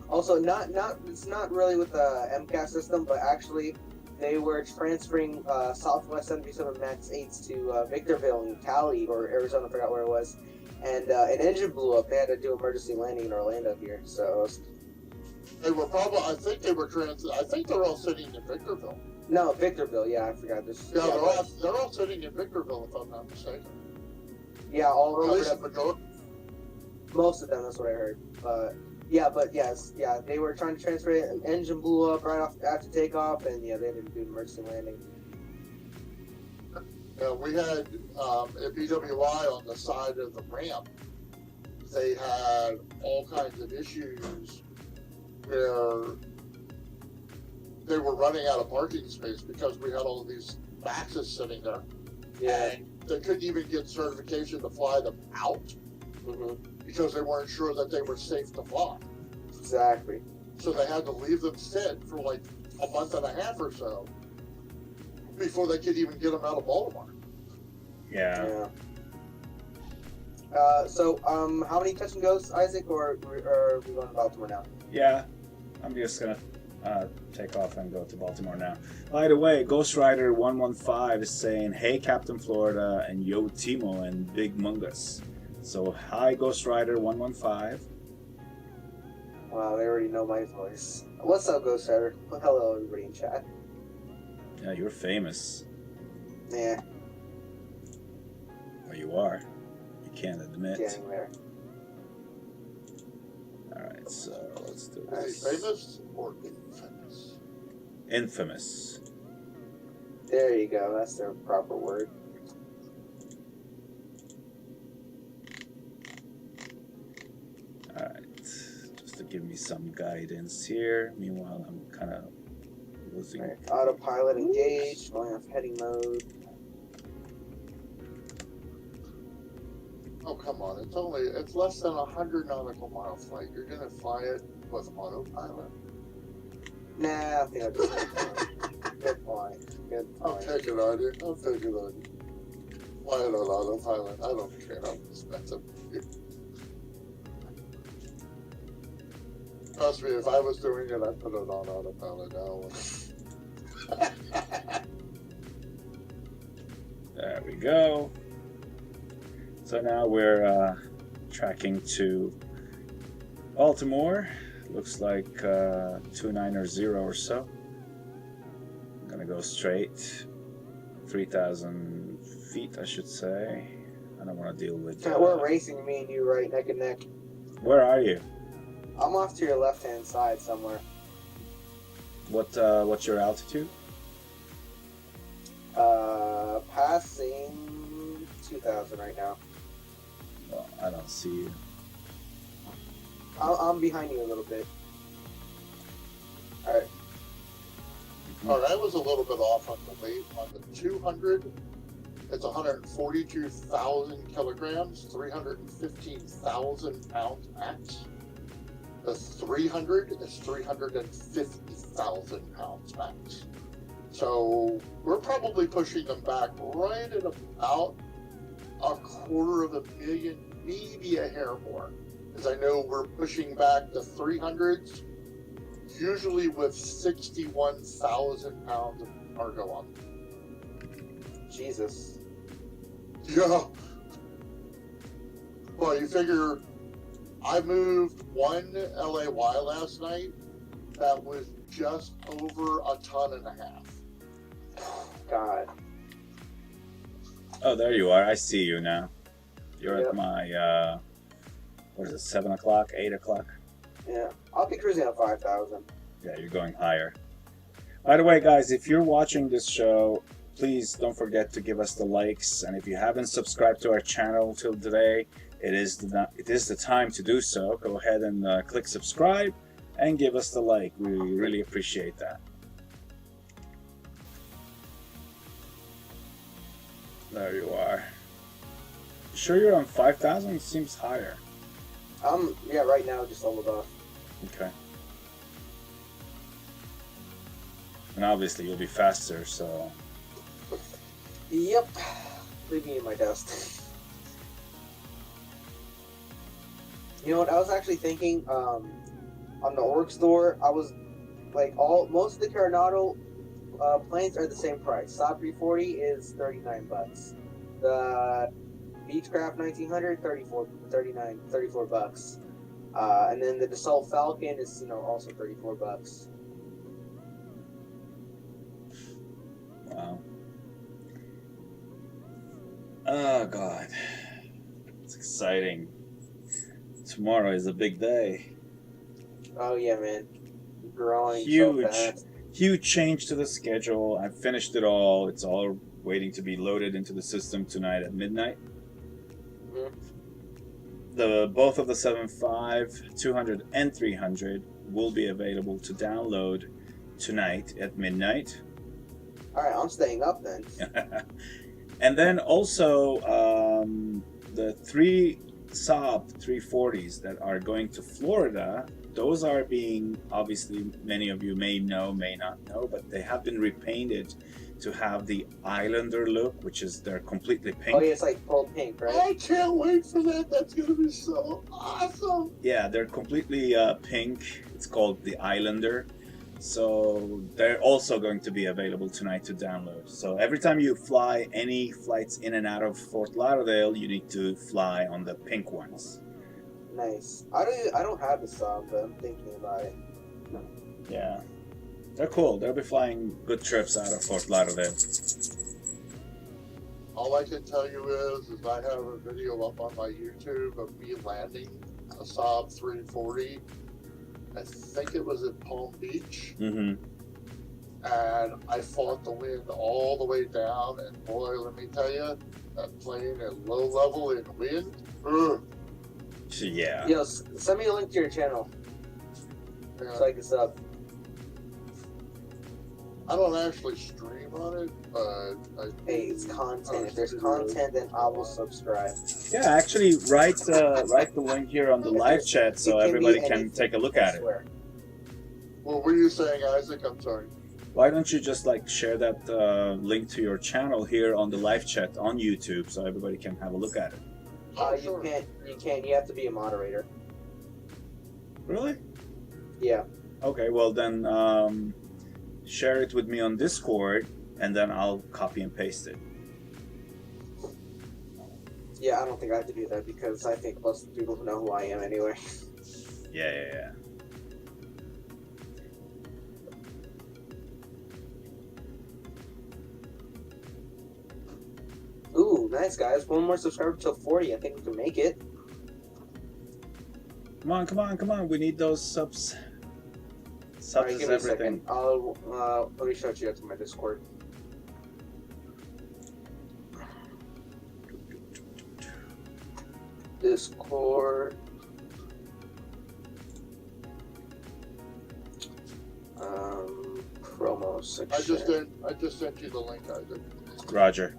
Also, it's not really with the MCAS system, but actually, they were transferring Southwest 77 Max 8s to Victorville in Cali or Arizona, I forgot where it was, and an engine blew up. They had to do emergency landing in Orlando here. So They were probably, I think they're all sitting in Victorville. no, Victorville. Yeah, I forgot this. Yeah, they're all sitting in Victorville if I'm not mistaken. yeah, all Or at covered least up. the majority. Most of them, that's what I heard. They were trying to transfer it. An engine blew up right off after takeoff, and yeah, they had to do an emergency landing. We had at BWI on the side of the ramp, they had all kinds of issues where they were running out of parking space because we had all of these Maxes sitting there. Yeah. And they couldn't even get certification to fly them out hmm because they weren't sure that they were safe to fly. Exactly. So they had to leave them sit for like a month and a half or so before they could even get them out of Baltimore. Yeah. So, how many touch and goes, Isaac, or are we going to Baltimore now? Yeah. I'm just gonna take off and go to Baltimore now. By the way, Ghost Rider 115 is saying, "Hey, Captain Florida," and "Yo, Timo," and Big Mungus. So, hi, Ghost Rider 115. Wow, they already know my voice. What's up, Ghost Rider? Well, hello, everybody in chat. Yeah, you're famous. Yeah, Or you are. You can't admit. getting there. Alright, so let's do Is this. he famous or infamous? Infamous. There you go. That's the proper word. Alright, just to give me some guidance here. Meanwhile, I'm kind of losing. Right. Autopilot engaged. Going off heading mode. Oh, come on. It's less than 100 nautical mile flight. You're gonna fly it with autopilot. Nah, I think I'll just good point. Good I'll point. take it on you. Fly it on autopilot. I don't care how expensive. Trust me, if I was doing it, I'd put it on autopilot now. There we go. So now we're tracking to Baltimore. Looks like 290 or so. I'm gonna go straight. 3,000 feet, I should say. I don't want to deal with. We're racing, me and you, right neck and neck. Where are you? I'm off to your left-hand side somewhere. What's your altitude? Passing 2,000 right now. Well, I don't see you. I'm behind you a little bit. All right. All right, I was a little bit off on the weight. On the 200, it's 142,000 kilograms, 315,000 pounds max. The 300 is 350,000 pounds max. So we're probably pushing them back right at about 250,000, maybe a hair more. Because I know we're pushing back the 300s, usually with 61,000 pounds of cargo on them. Jesus. Yeah. Well, you figure I moved one LAY last night that was just over 1.5 tons. God. Oh, there you are. I see you now. You're Yep. at my, what is it, 7 o'clock, 8 o'clock? Yeah. I'll be cruising at 5,000. Yeah, you're going higher. By the way, guys, if you're watching this show, please don't forget to give us the likes. And if you haven't subscribed to our channel till today, it is the time to do so. Go ahead and click subscribe and give us the like. We really appreciate that. There you are. Sure you're on 5,000? It seems higher. Yeah, right now just leveled off. Okay. And obviously you'll be faster, so... Yep. Leave me in my dust. You know what? I was actually thinking, on the org store, I was like, most of the Coronado planes are the same price. Saab 340 is $39. The Beechcraft 1900, $34. And then the Dassault Falcon is, also $34. Wow. Oh, God. It's exciting. Tomorrow is a big day. Oh yeah, man. Growing Huge. so fast. Huge change to the schedule. I've finished it all. It's all waiting to be loaded into the system tonight at midnight. Mm-hmm. Both of the 7.5, 200, and 300 will be available to download tonight at midnight. Alright, I'm staying up then. And then also the 3 Saab 340s that are going to Florida, those are being, obviously many of you may know, may not know, but they have been repainted to have the Islander look, which is they're completely pink. Oh yeah, it's like full pink, right? I can't wait for that. That's going to be so awesome. Yeah, they're completely pink. It's called the Islander. So they're also going to be available tonight to download. So every time you fly any flights in and out of Fort Lauderdale, you need to fly on the pink ones. Nice. I don't have the Saab, but I'm thinking about it. Yeah, they're cool. They'll be flying good trips out of Fort Lauderdale. All I can tell you is I have a video up on my YouTube of me landing a Saab 340. I think it was at Palm Beach. Mm-hmm. And I fought the wind all the way down, and boy, let me tell you, that plane at low level in wind, Yeah. Yo, send me a link to your channel yeah. so I can sub. I don't actually stream on it, but Hey, it's content. If there's content, then I will subscribe. Yeah, actually, write the link here on the live chat so everybody can take a look at it. What were you saying, Isaac? I'm sorry. Why don't you just like share that link to your channel here on the live chat on YouTube so everybody can have a look at it? You can't. You have to be a moderator. Really? Yeah. Okay, well then share it with me on Discord, and then I'll copy and paste it. Yeah, I don't think I have to do that because I think most people know who I am anyway. Yeah. Ooh, nice guys. One more subscriber till 40. I think we can make it. Come on. We need those subs. Subs Alright, is give me a everything. second. Let me shout you out to my Discord. Discord. Promo section. I just sent you the link, Isaac. Roger.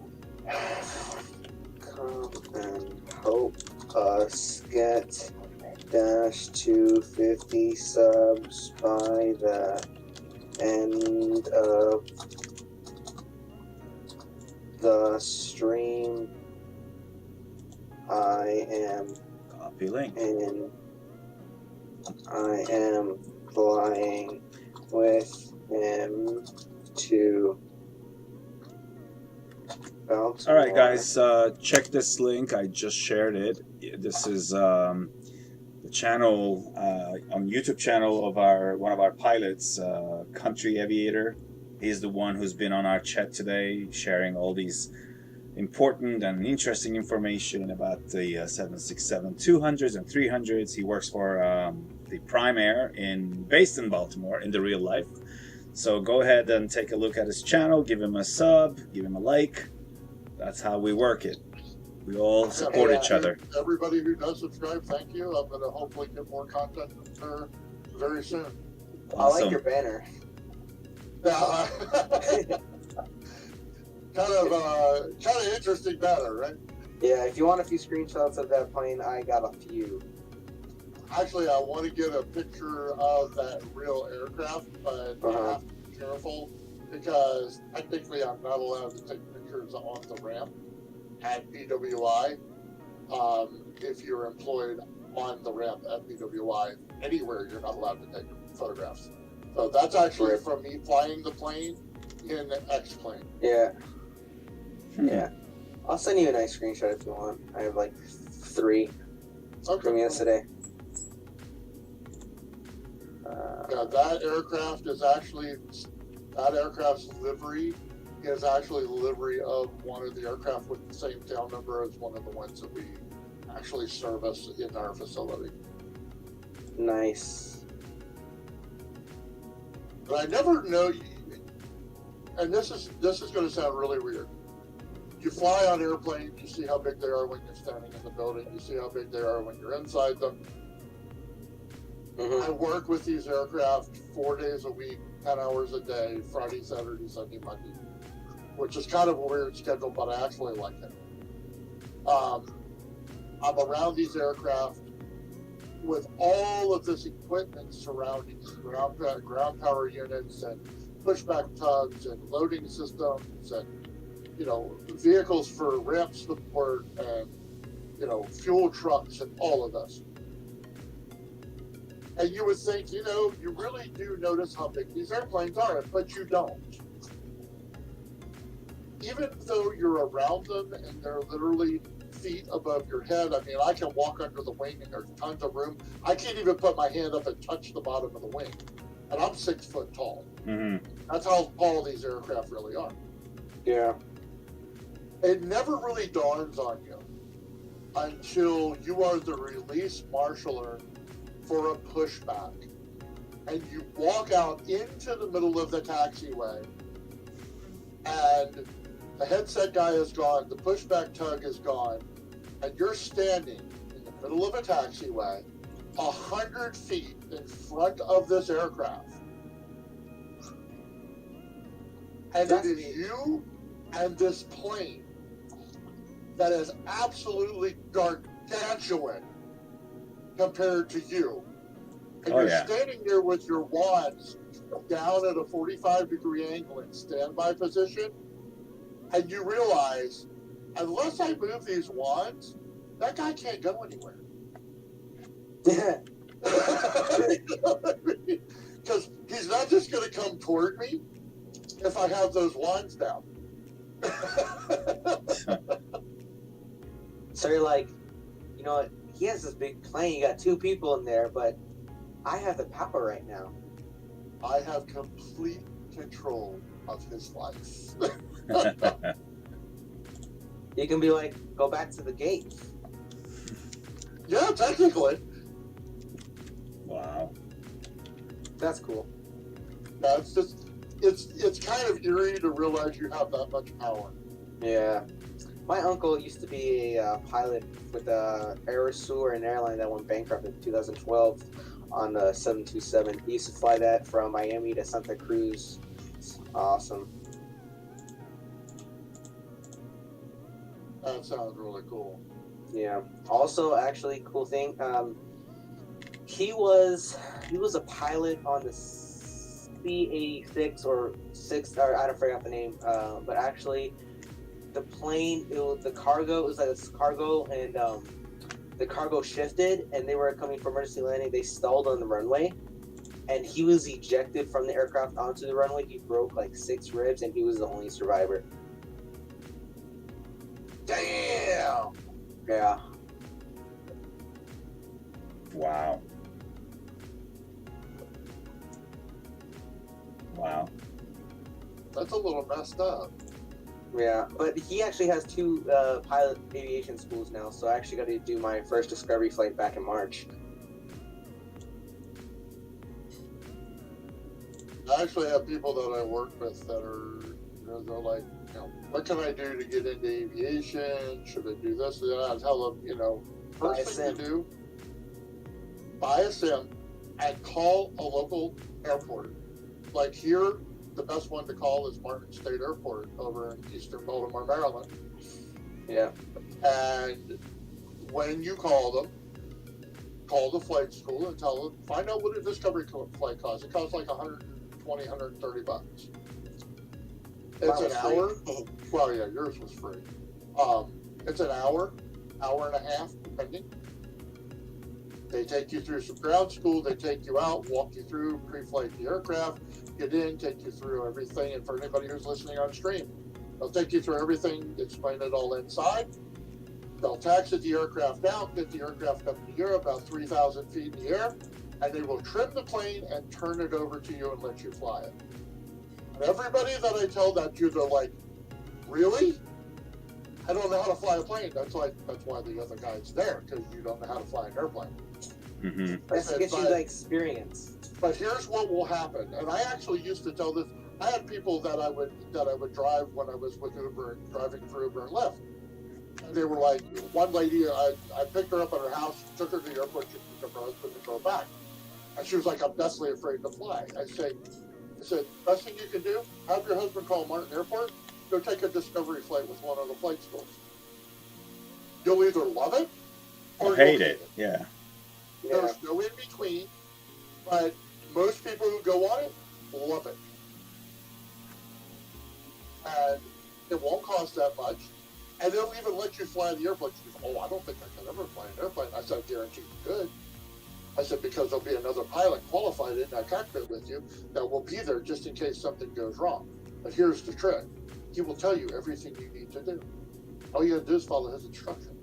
Come and help us get Dash to 50 subs by the end of the stream. I am Copy link. I am flying with him to Baltimore. All right, guys, check this link. I just shared it. This is the channel on YouTube channel of one of our pilots, Country Aviator. He's the one who's been on our chat today, sharing all these important and interesting information about the 767-200s and 300s. He works for the Prime Air based in Baltimore in the real life. So go ahead and take a look at his channel, give him a sub, give him a like. That's how we work it. We all support each other. Everybody who does subscribe, thank you. I'm going to hopefully get more content very soon. Awesome. I like your banner. Kind of interesting banner, right? Yeah, if you want a few screenshots of that plane, I got a few. Actually, I want to get a picture of that real aircraft, but I have to be careful because technically I'm not allowed to take pictures on the ramp at BWI. If you're employed on the ramp at BWI, anywhere you're not allowed to take photographs. So that's actually from me flying the plane in the X-plane. Yeah. Yeah. I'll send you a nice screenshot if you want. I have like 3 from yesterday. Yeah, that aircraft's livery is actually the livery of one of the aircraft with the same tail number as one of the ones that we actually service in our facility. Nice. But I never know, and this is going to sound really weird. You fly on airplanes, you see how big they are when you're standing in the building, you see how big they are when you're inside them. I work with these aircraft 4 days a week, 10 hours a day, Friday, Saturday, Sunday, Monday, which is kind of a weird schedule, but I actually like it. I'm around these aircraft with all of this equipment surrounding ground power units and pushback tugs and loading systems and, vehicles for ramp support and, fuel trucks and all of this. And you would think, you really do notice how big these airplanes are, but you don't. Even though you're around them and they're literally feet above your head, I mean, I can walk under the wing and there's tons of room. I can't even put my hand up and touch the bottom of the wing. And I'm 6 foot tall. Mm-hmm. That's how tall these aircraft really are. Yeah. It never really dawns on you until you are the release marshaller for a pushback. And you walk out into the middle of the taxiway and the headset guy is gone, the pushback tug is gone, and you're standing in the middle of a taxiway 100 feet in front of this aircraft. And it is you and this plane that is absolutely gargantuan compared to you. And you're standing there with your wands down at a 45-degree angle in standby position, and you realize, unless I move these wands, that guy can't go anywhere. Because he's not just going to come toward me if I have those wands down. So you're like, you know what? He has this big plane. You got 2 people in there, but I have the power right now. I have complete control of his life. You can be like, go back to the gate. Yeah, technically. Wow. That's cool. Yeah, it's kind of eerie to realize you have that much power. Yeah. My uncle used to be a pilot with Aerosur, an airline that went bankrupt in 2012 on the 727. He used to fly that from Miami to Santa Cruz. It's awesome. That sounds really cool. Yeah. Also, actually, cool thing. He was a pilot on the C-86 or 6, or I don't forget the name. But actually, the plane, it was like this cargo, and the cargo shifted, and they were coming for emergency landing. They stalled on the runway, and he was ejected from the aircraft onto the runway. He broke like 6 ribs, and he was the only survivor. Damn! Yeah. Wow. Wow. That's a little messed up. Yeah, but he actually has 2 pilot aviation schools now, so I actually got to do my first discovery flight back in March. I actually have people that I work with that are, they're like, what can I do to get into aviation? Should I do this? And I tell them, first thing to do, buy a sim and call a local airport. Like here, the best one to call is Martin State Airport over in eastern Baltimore, Maryland. Yeah. And when you call them, call the flight school and tell them, find out what a discovery flight costs. It costs like $120, $130. It's an hour. Well, yeah, yours was free. It's an hour and a half, depending. They take you through some ground school. They take you out, walk you through, pre-flight the aircraft, get in, take you through everything. And for anybody who's listening on stream, they'll take you through everything, explain it all inside. They'll taxi the aircraft out, get the aircraft up in the air, about 3,000 feet in the air, and they will trim the plane and turn it over to you and let you fly it. And everybody that I tell that to, they're like, really? I don't know how to fly a plane. That's why the other guy's there, because you don't know how to fly an airplane. Mm-hmm. That's to get you the experience. But here's what will happen, and I actually used to tell this. I had people that I would drive when I was with Uber, driving for Uber and Lyft. And they were like, one lady, I picked her up at her house, took her to the airport, she picked up her husband and drove back. And she was like, I'm deathly afraid to fly. I said, best thing you can do, have your husband call Martin Airport, go take a discovery flight with one of the flight schools. You'll either love it or hate it. Yeah. There's no in between, but most people who go on it love it. And it won't cost that much. And they'll even let you fly the airplane. She goes, oh, I don't think I can ever fly an airplane. I said, I guarantee you could. I said, because there'll be another pilot qualified in that cockpit with you that will be there just in case something goes wrong. But here's the trick. He will tell you everything you need to do. All you got to do is follow his instructions.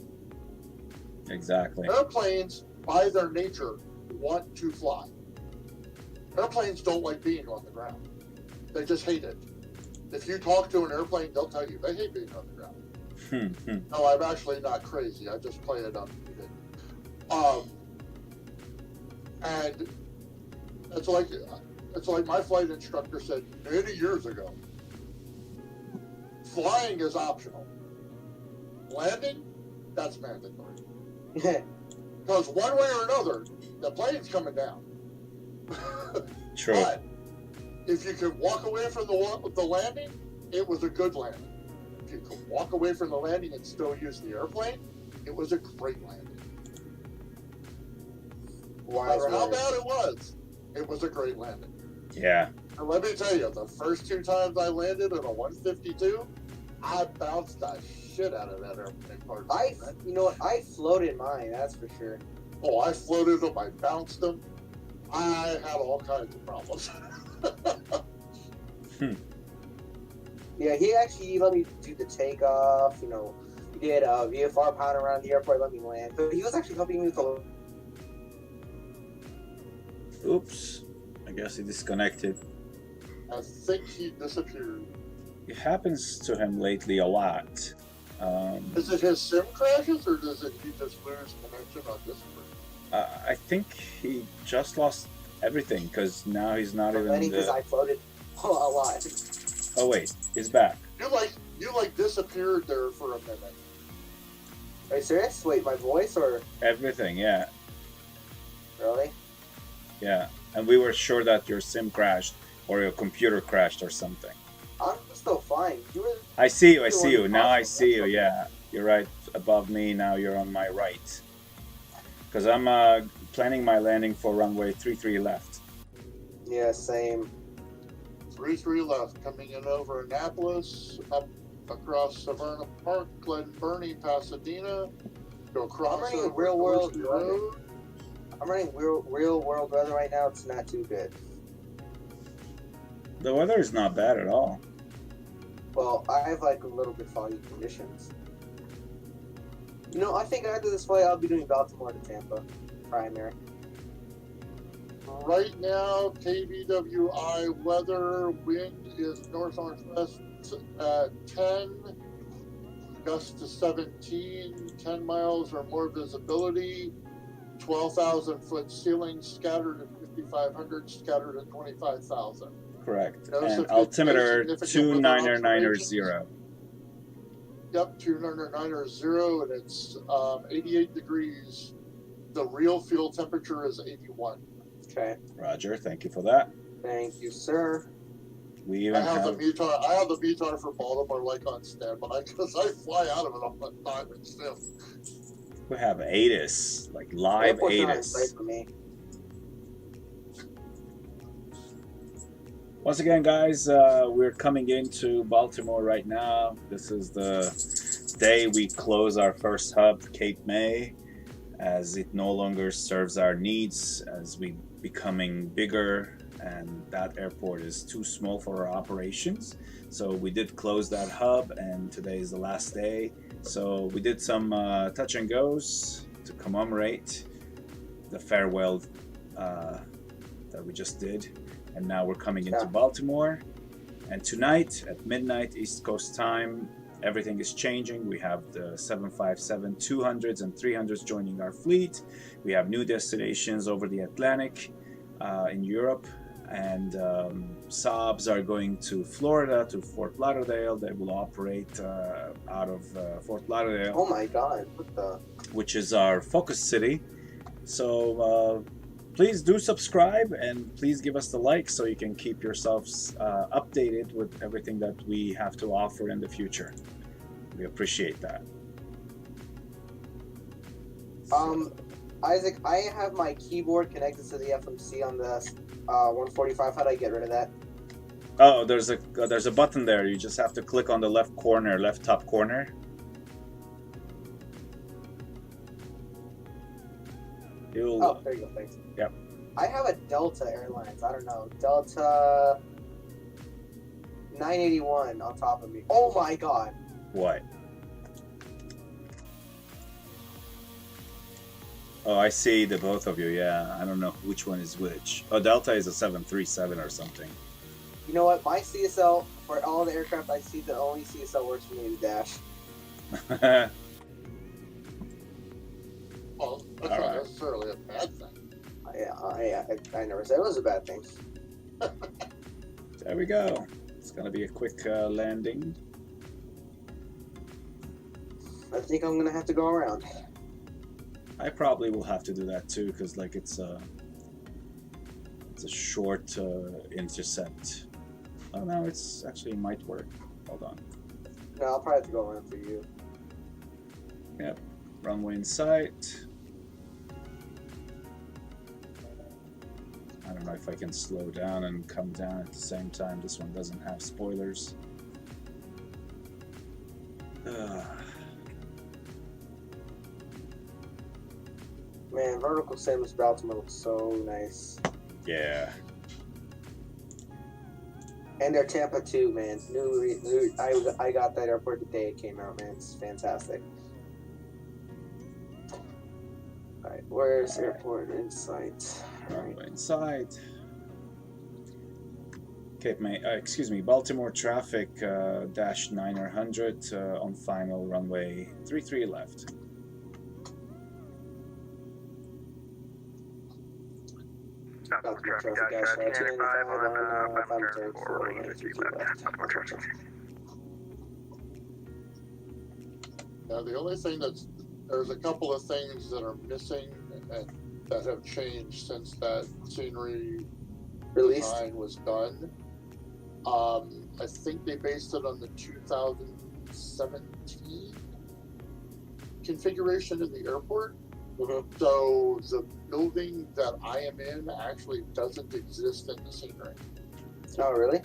Exactly. Airplanes, by their nature, want to fly. Airplanes don't like being on the ground. They just hate it. If you talk to an airplane, they'll tell you they hate being on the ground. No, I'm actually not crazy. I just play it up. And it's like my flight instructor said many years ago. Flying is optional. Landing, that's mandatory. Because one way or another, the plane's coming down. True. But If you could walk away from the landing, it was a good landing. If you could walk away from the landing and still use the airplane, it was a great landing. No matter how bad it was a great landing. Yeah. And let me tell you, the first 2 times I landed in a 152, I bounced the shit out of that airplane. You know what? I floated mine, that's for sure. Oh, I floated them, I bounced them. I had all kinds of problems. Yeah, he actually let me do the takeoff. You know, he did a VFR pound around the airport, let me land. But he was actually helping me with the. Oops. I guess he disconnected. I think he disappeared. It happens to him lately a lot. Is it his SIM crashes, or does he just lose connection on Discord? I think he just lost everything because now he's not even. Because I floated a lot. Oh wait, he's back. You disappeared there for a minute. Are you serious? Wait, my voice or Everything, yeah, really? yeah. And we were sure that your SIM crashed or your computer crashed or something. I'm still fine. You were. I see you. Now I see you. Yeah, you're right above me. Now you're on my right. Because I'm planning my landing for runway 33 left. Yeah, same. 33 left, coming in over Annapolis, up across Severna Park, Glen Burnie, Pasadena. Go across. I'm running real world road. I'm running real world weather right now. It's not too good. The weather is not bad at all. Well, I have a little bit foggy conditions. You know, I think after this flight, I'll be doing Baltimore to Tampa, primary. Right now, KWWD weather, wind is north-northwest at 10, gust to 17, 10 miles or more visibility, 12,000 foot ceiling, scattered at 5,500, scattered at 25,000. Correct. No And altimeter significant 29990. Yep, 29990, and it's 88 degrees. The real fuel temperature is 81. Okay. Roger, thank you for that. Thank you, sir. We even I have the VTAR for Baltimore on standby because I fly out of it all the time and still. we have ATIS, live Airport's not in ATIS. sight for me. Once again, guys, we're coming into Baltimore right now. This is the day we close our first hub, Cape May, as it no longer serves our needs, as we becoming bigger, and that airport is too small for our operations. So we did close that hub, and today is the last day. So we did some touch and goes to commemorate the farewell that we just did. And now we're coming into Baltimore. And tonight at midnight East Coast time, everything is changing. We have the 757 200s and 300s joining our fleet. We have new destinations over the Atlantic in Europe. And Saabs are going to Florida, to Fort Lauderdale. They will operate out of Fort Lauderdale. Oh my God, what the? Which is our focus city. So please do subscribe and please give us the like so you can keep yourselves updated with everything that we have to offer in the future. We appreciate that. Isaac, I have my keyboard connected to the FMC on the 145. How do I get rid of that? Oh, there's a button there. You just have to click on the left corner, left top corner. Oh, there you go. Thanks. Yep. I have a Delta Airlines. I don't know. Delta 981 on top of me. Oh my God. What? Oh, I see the both of you. Yeah, I don't know which one is which. Oh, Delta is a 737 or something. You know what? My CSL, for all the aircraft I see, the only CSL works for me is Dash. Well, that's not necessarily a bad thing. I never said it was a bad thing. There we go. It's gonna be a quick landing. I think I'm gonna have to go around. I probably will have to do that too, because it's It's a short intercept. Oh no, it's actually might work. Hold on. No, I'll probably have to go around for you. Yep. Runway in sight. I don't know if I can slow down and come down at the same time. This one doesn't have spoilers. Man, vertical sims Baltimore looks so nice. Yeah. And their Tampa too, man. I got that airport the day it came out, man. It's fantastic. Alright, where's airport in sight? Runway in sight. Baltimore traffic, Dash 900 on final runway 33 left. Baltimore traffic, Dash 295 on final turn 4, 33 left. Baltimore traffic. Now, the only thing there's a couple of things that are missing and that have changed since that scenery Released? design was done. I think they based it on the 2017 configuration in the airport. Mm-hmm. So the building that I am in actually doesn't exist in the scenery. Oh, really?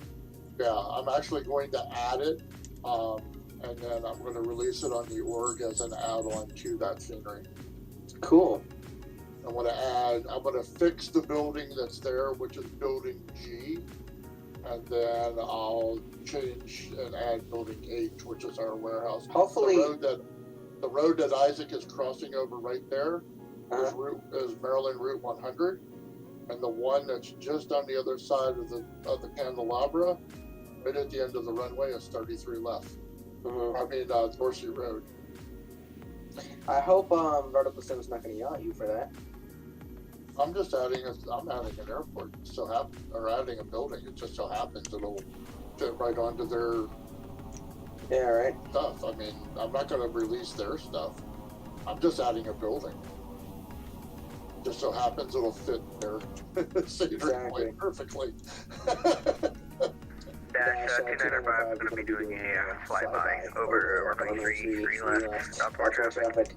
Yeah, I'm actually going to add it, and then I'm going to release it on the org as an add-on to that scenery. Cool. I'm going to fix the building that's there, which is building G, and then I'll change and add building H, which is our warehouse. Hopefully, The road that Isaac is crossing over right there is Maryland Route 100, and the one that's just on the other side of the candelabra, right at the end of the runway, is 33 left. Mm-hmm. I mean, Dorsey Road. I hope Vertical Sim's not going to yell at you for that. I'm adding an airport. Adding a building. It just so happens it'll fit right onto their Yeah, right. stuff. I mean, I'm not going to release their stuff. I'm just adding a building. Just so happens it'll fit their scenery perfectly. Dash 295 is going to be doing a flyby over runway 3 left. Baltimore traffic.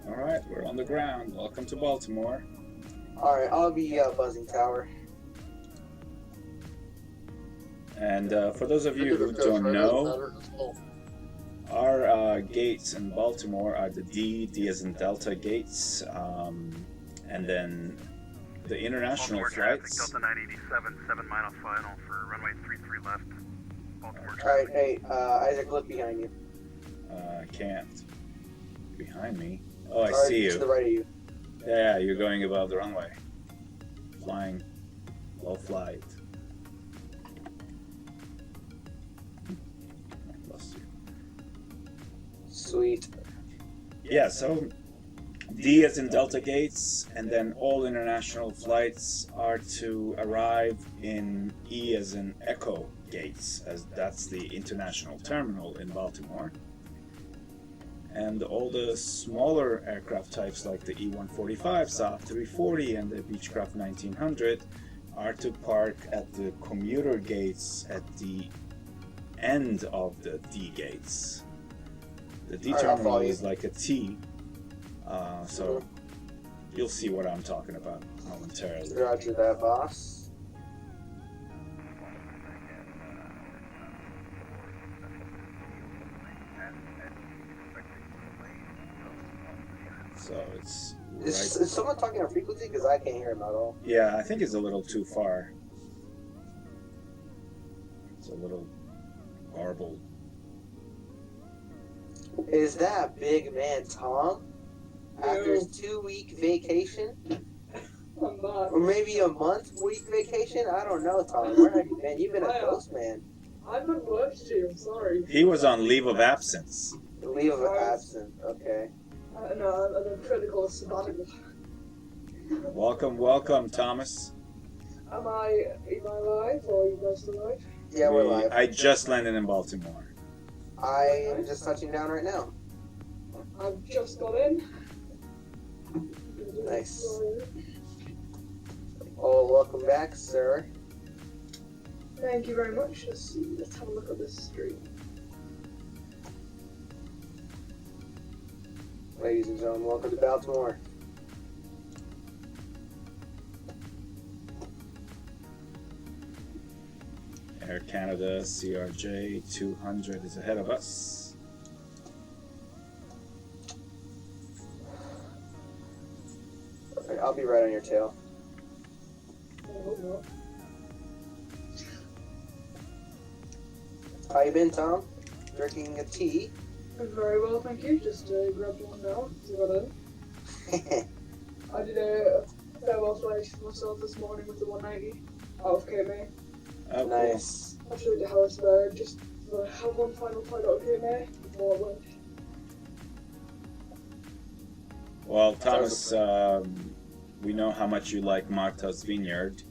Alright, we're on the ground. Welcome to Baltimore. Alright, I'll be buzzing tower. And for those of you who don't know, our gates in Baltimore are the D as in Delta gates, and then the international flights. Delta 987, 7 mile final for runway 33 left. Baltimore traffic. Alright, hey, Isaac, look behind you. I can't. Behind me? Oh, I Sorry, see you. To the right of you. Yeah, you're going above the runway. Flying. Low flight. Lost you. Sweet. Yeah, so D as in Delta gates, and then all international flights are to arrive in E as in Echo gates, as that's the international terminal in Baltimore. And all the smaller aircraft types like the E-145, Saab 340, and the Beechcraft 1900 are to park at the commuter gates at the end of the D gates. The D terminal is like a T, so you'll see what I'm talking about momentarily. Roger that, boss. So it's Is someone talking on frequency? Because I can't hear him at all. Yeah, I think it's a little too far. It's a little garbled. Is that big man Tom? After his 2-week vacation? Or maybe a month-week vacation? I don't know, Tom. Where have you been? You've been a ghost man. I've been left to, I'm sorry. He was on leave of absence. Leave of absence, okay. No, I'm a critical sabbatical. Welcome, Thomas. Am I live or are you guys still live? Yeah, we're live. I just landed in Baltimore. I am just touching down right now. I've just got in. Nice. Oh, welcome back, sir. Thank you very much. Let's see. Let's have a look at this stream. Ladies and gentlemen, welcome to Baltimore. Air Canada CRJ 200 is ahead of us. Okay, I'll be right on your tail. I hope not. How you been, Tom? Drinking a tea? I'm very well, thank you. Just grabbed one now. See what I did. I did a farewell flight myself this morning with the 190 out of KMA. Oh, Nice. I flew to Harrisburg just to have one final flight out of KMA before I went. cool. Well, Thomas, we know how much you like Martha's Vineyard,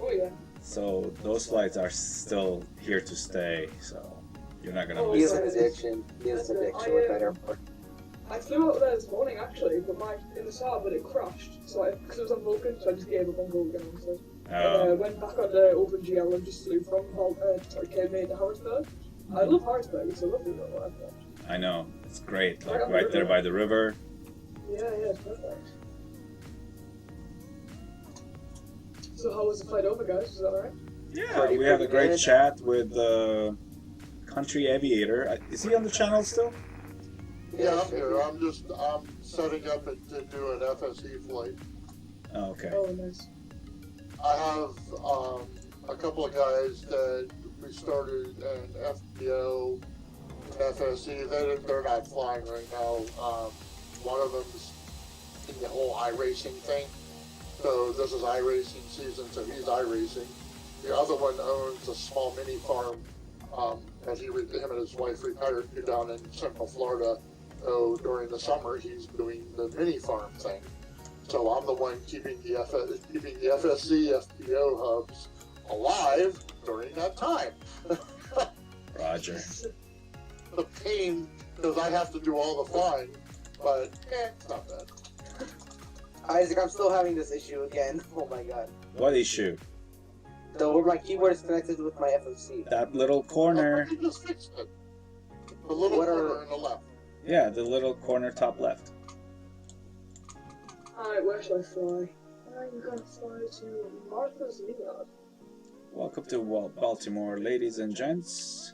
Oh yeah. so those flights are still here to stay. So you're not gonna Oh, He miss has it. an addiction. He has an addiction with that airport. I flew out there this morning actually, but in the start, but it crashed. So because it was on Vulcan, so I just gave up on Vulcan instead. Went back on the OpenGL and just flew from KMA to Harrisburg. I love Harrisburg. It's a lovely little airport. I know, it's great. Like Right on the right there river. by the river. Yeah, it's perfect. So how was the flight over, guys? Was that alright? Yeah, Pretty we had a great good. chat with Country Aviator. Is he on the channel still? Yeah, I'm here. I'm setting up to do an FSE flight. Oh, okay. Oh, nice. I have a couple of guys that we started an FBO, FSE. They're not flying right now. One of them's in the whole iRacing thing. So this is iRacing season, so he's iRacing. The other one owns a small mini farm that him and his wife retired to down in Central Florida. So during the summer, he's doing the mini farm thing. So I'm the one keeping the FSC, FBO hubs alive during that time. Roger. The pain, because I have to do all the flying, but it's not bad. Isaac, I'm still having this issue again. Oh my god. What issue? So where my keyboard is connected with my FFC. That little corner. You just fixed it. The little What corner are- on the left. Yeah, the little corner top left. Alright, where should I fly? I'm gonna fly to Martha's Vineyard. Welcome to Baltimore, ladies and gents.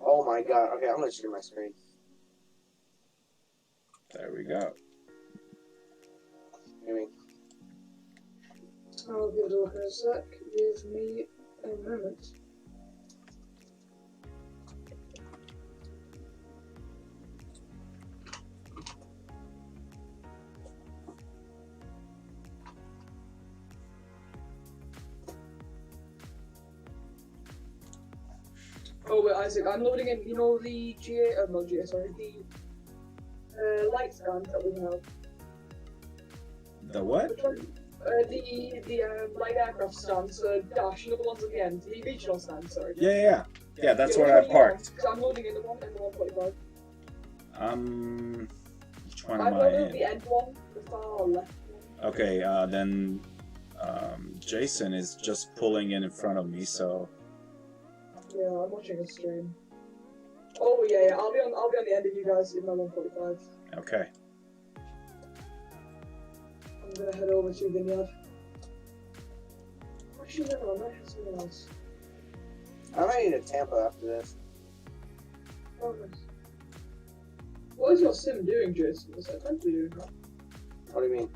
Oh my god. Okay, I'm gonna share my screen. There we go. Maybe. I'll give it a look in a sec. Give me a moment. Oh wait, Isaac, I'm loading in, you know, the not GA, sorry, the light stand that we have. The what? Which one? The light aircraft stands, Dash, you know the ones at the end, the regional stand, sorry. Yeah, that's Yeah, where I which one are you on? parked. 'Cause I'm loading in the 145. Which one I'm am I loading the in? end one, the far left one. Okay, then Jason is just pulling in front of me, so Yeah, I'm watching a stream. Oh yeah, I'll be on the end of you guys in my 145. okay. I'm gonna head over to Vineyard. Actually, never mind, that has something else. I'm heading to Tampa after this. Oh, nice. What is your sim doing, Jason? What's that meant to be doing? What do you mean?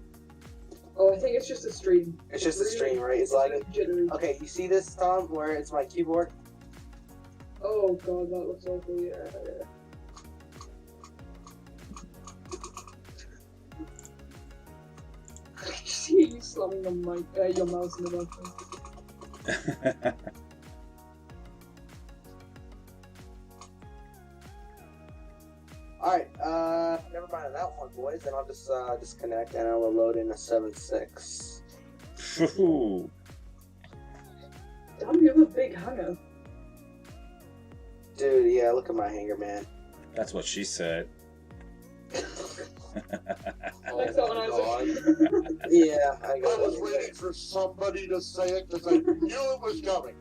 Oh, I think it's just a stream. It's just a stream, right? It's like, jittery. okay, you see this, Tom, where it's my keyboard? Oh god, that looks awful, yeah. I can see you slamming your mouse in the background. Alright, never mind on that one, boys. Then I'll just disconnect and I will load in a 7.6. Ooh. Damn, you have a big hanger. Dude, yeah, look at my hanger, man. That's what she said. Thanks, Isaac. Yeah, I I got was it. waiting for somebody to say it because I knew it was coming.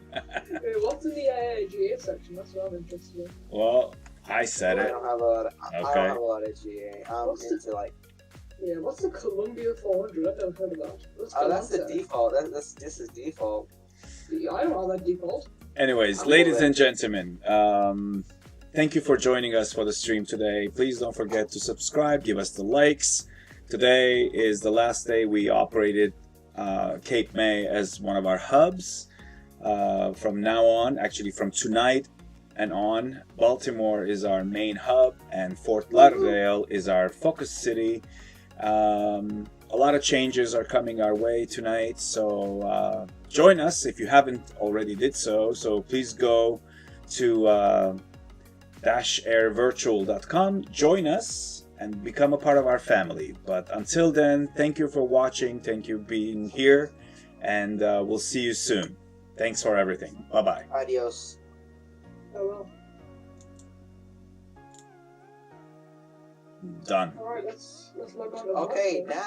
What's in the GA section? That's what I'm interested in. Well, I said I it. don't have a lot. I Okay. don't have a lot of GA. I'm What's the- into like. Yeah, what's the Columbia 400? I've never heard of that. That's the default. This is default. I don't have that default. Anyways, ladies and gentlemen, thank you for joining us for the stream today. Please don't forget to subscribe, give us the likes. Today is the last day we operated Cape May as one of our hubs. From now on, actually from tonight and on, Baltimore is our main hub and Fort Lauderdale is our focus city. A lot of changes are coming our way tonight, so join us if you haven't already did so. So please go to dashairvirtual.com, join us, and become a part of our family. But until then, thank you for watching, thank you for being here, and we'll see you soon. Thanks for everything. Bye-bye. Adios. Oh well. Done. Alright, let's log on to Okay, that. now.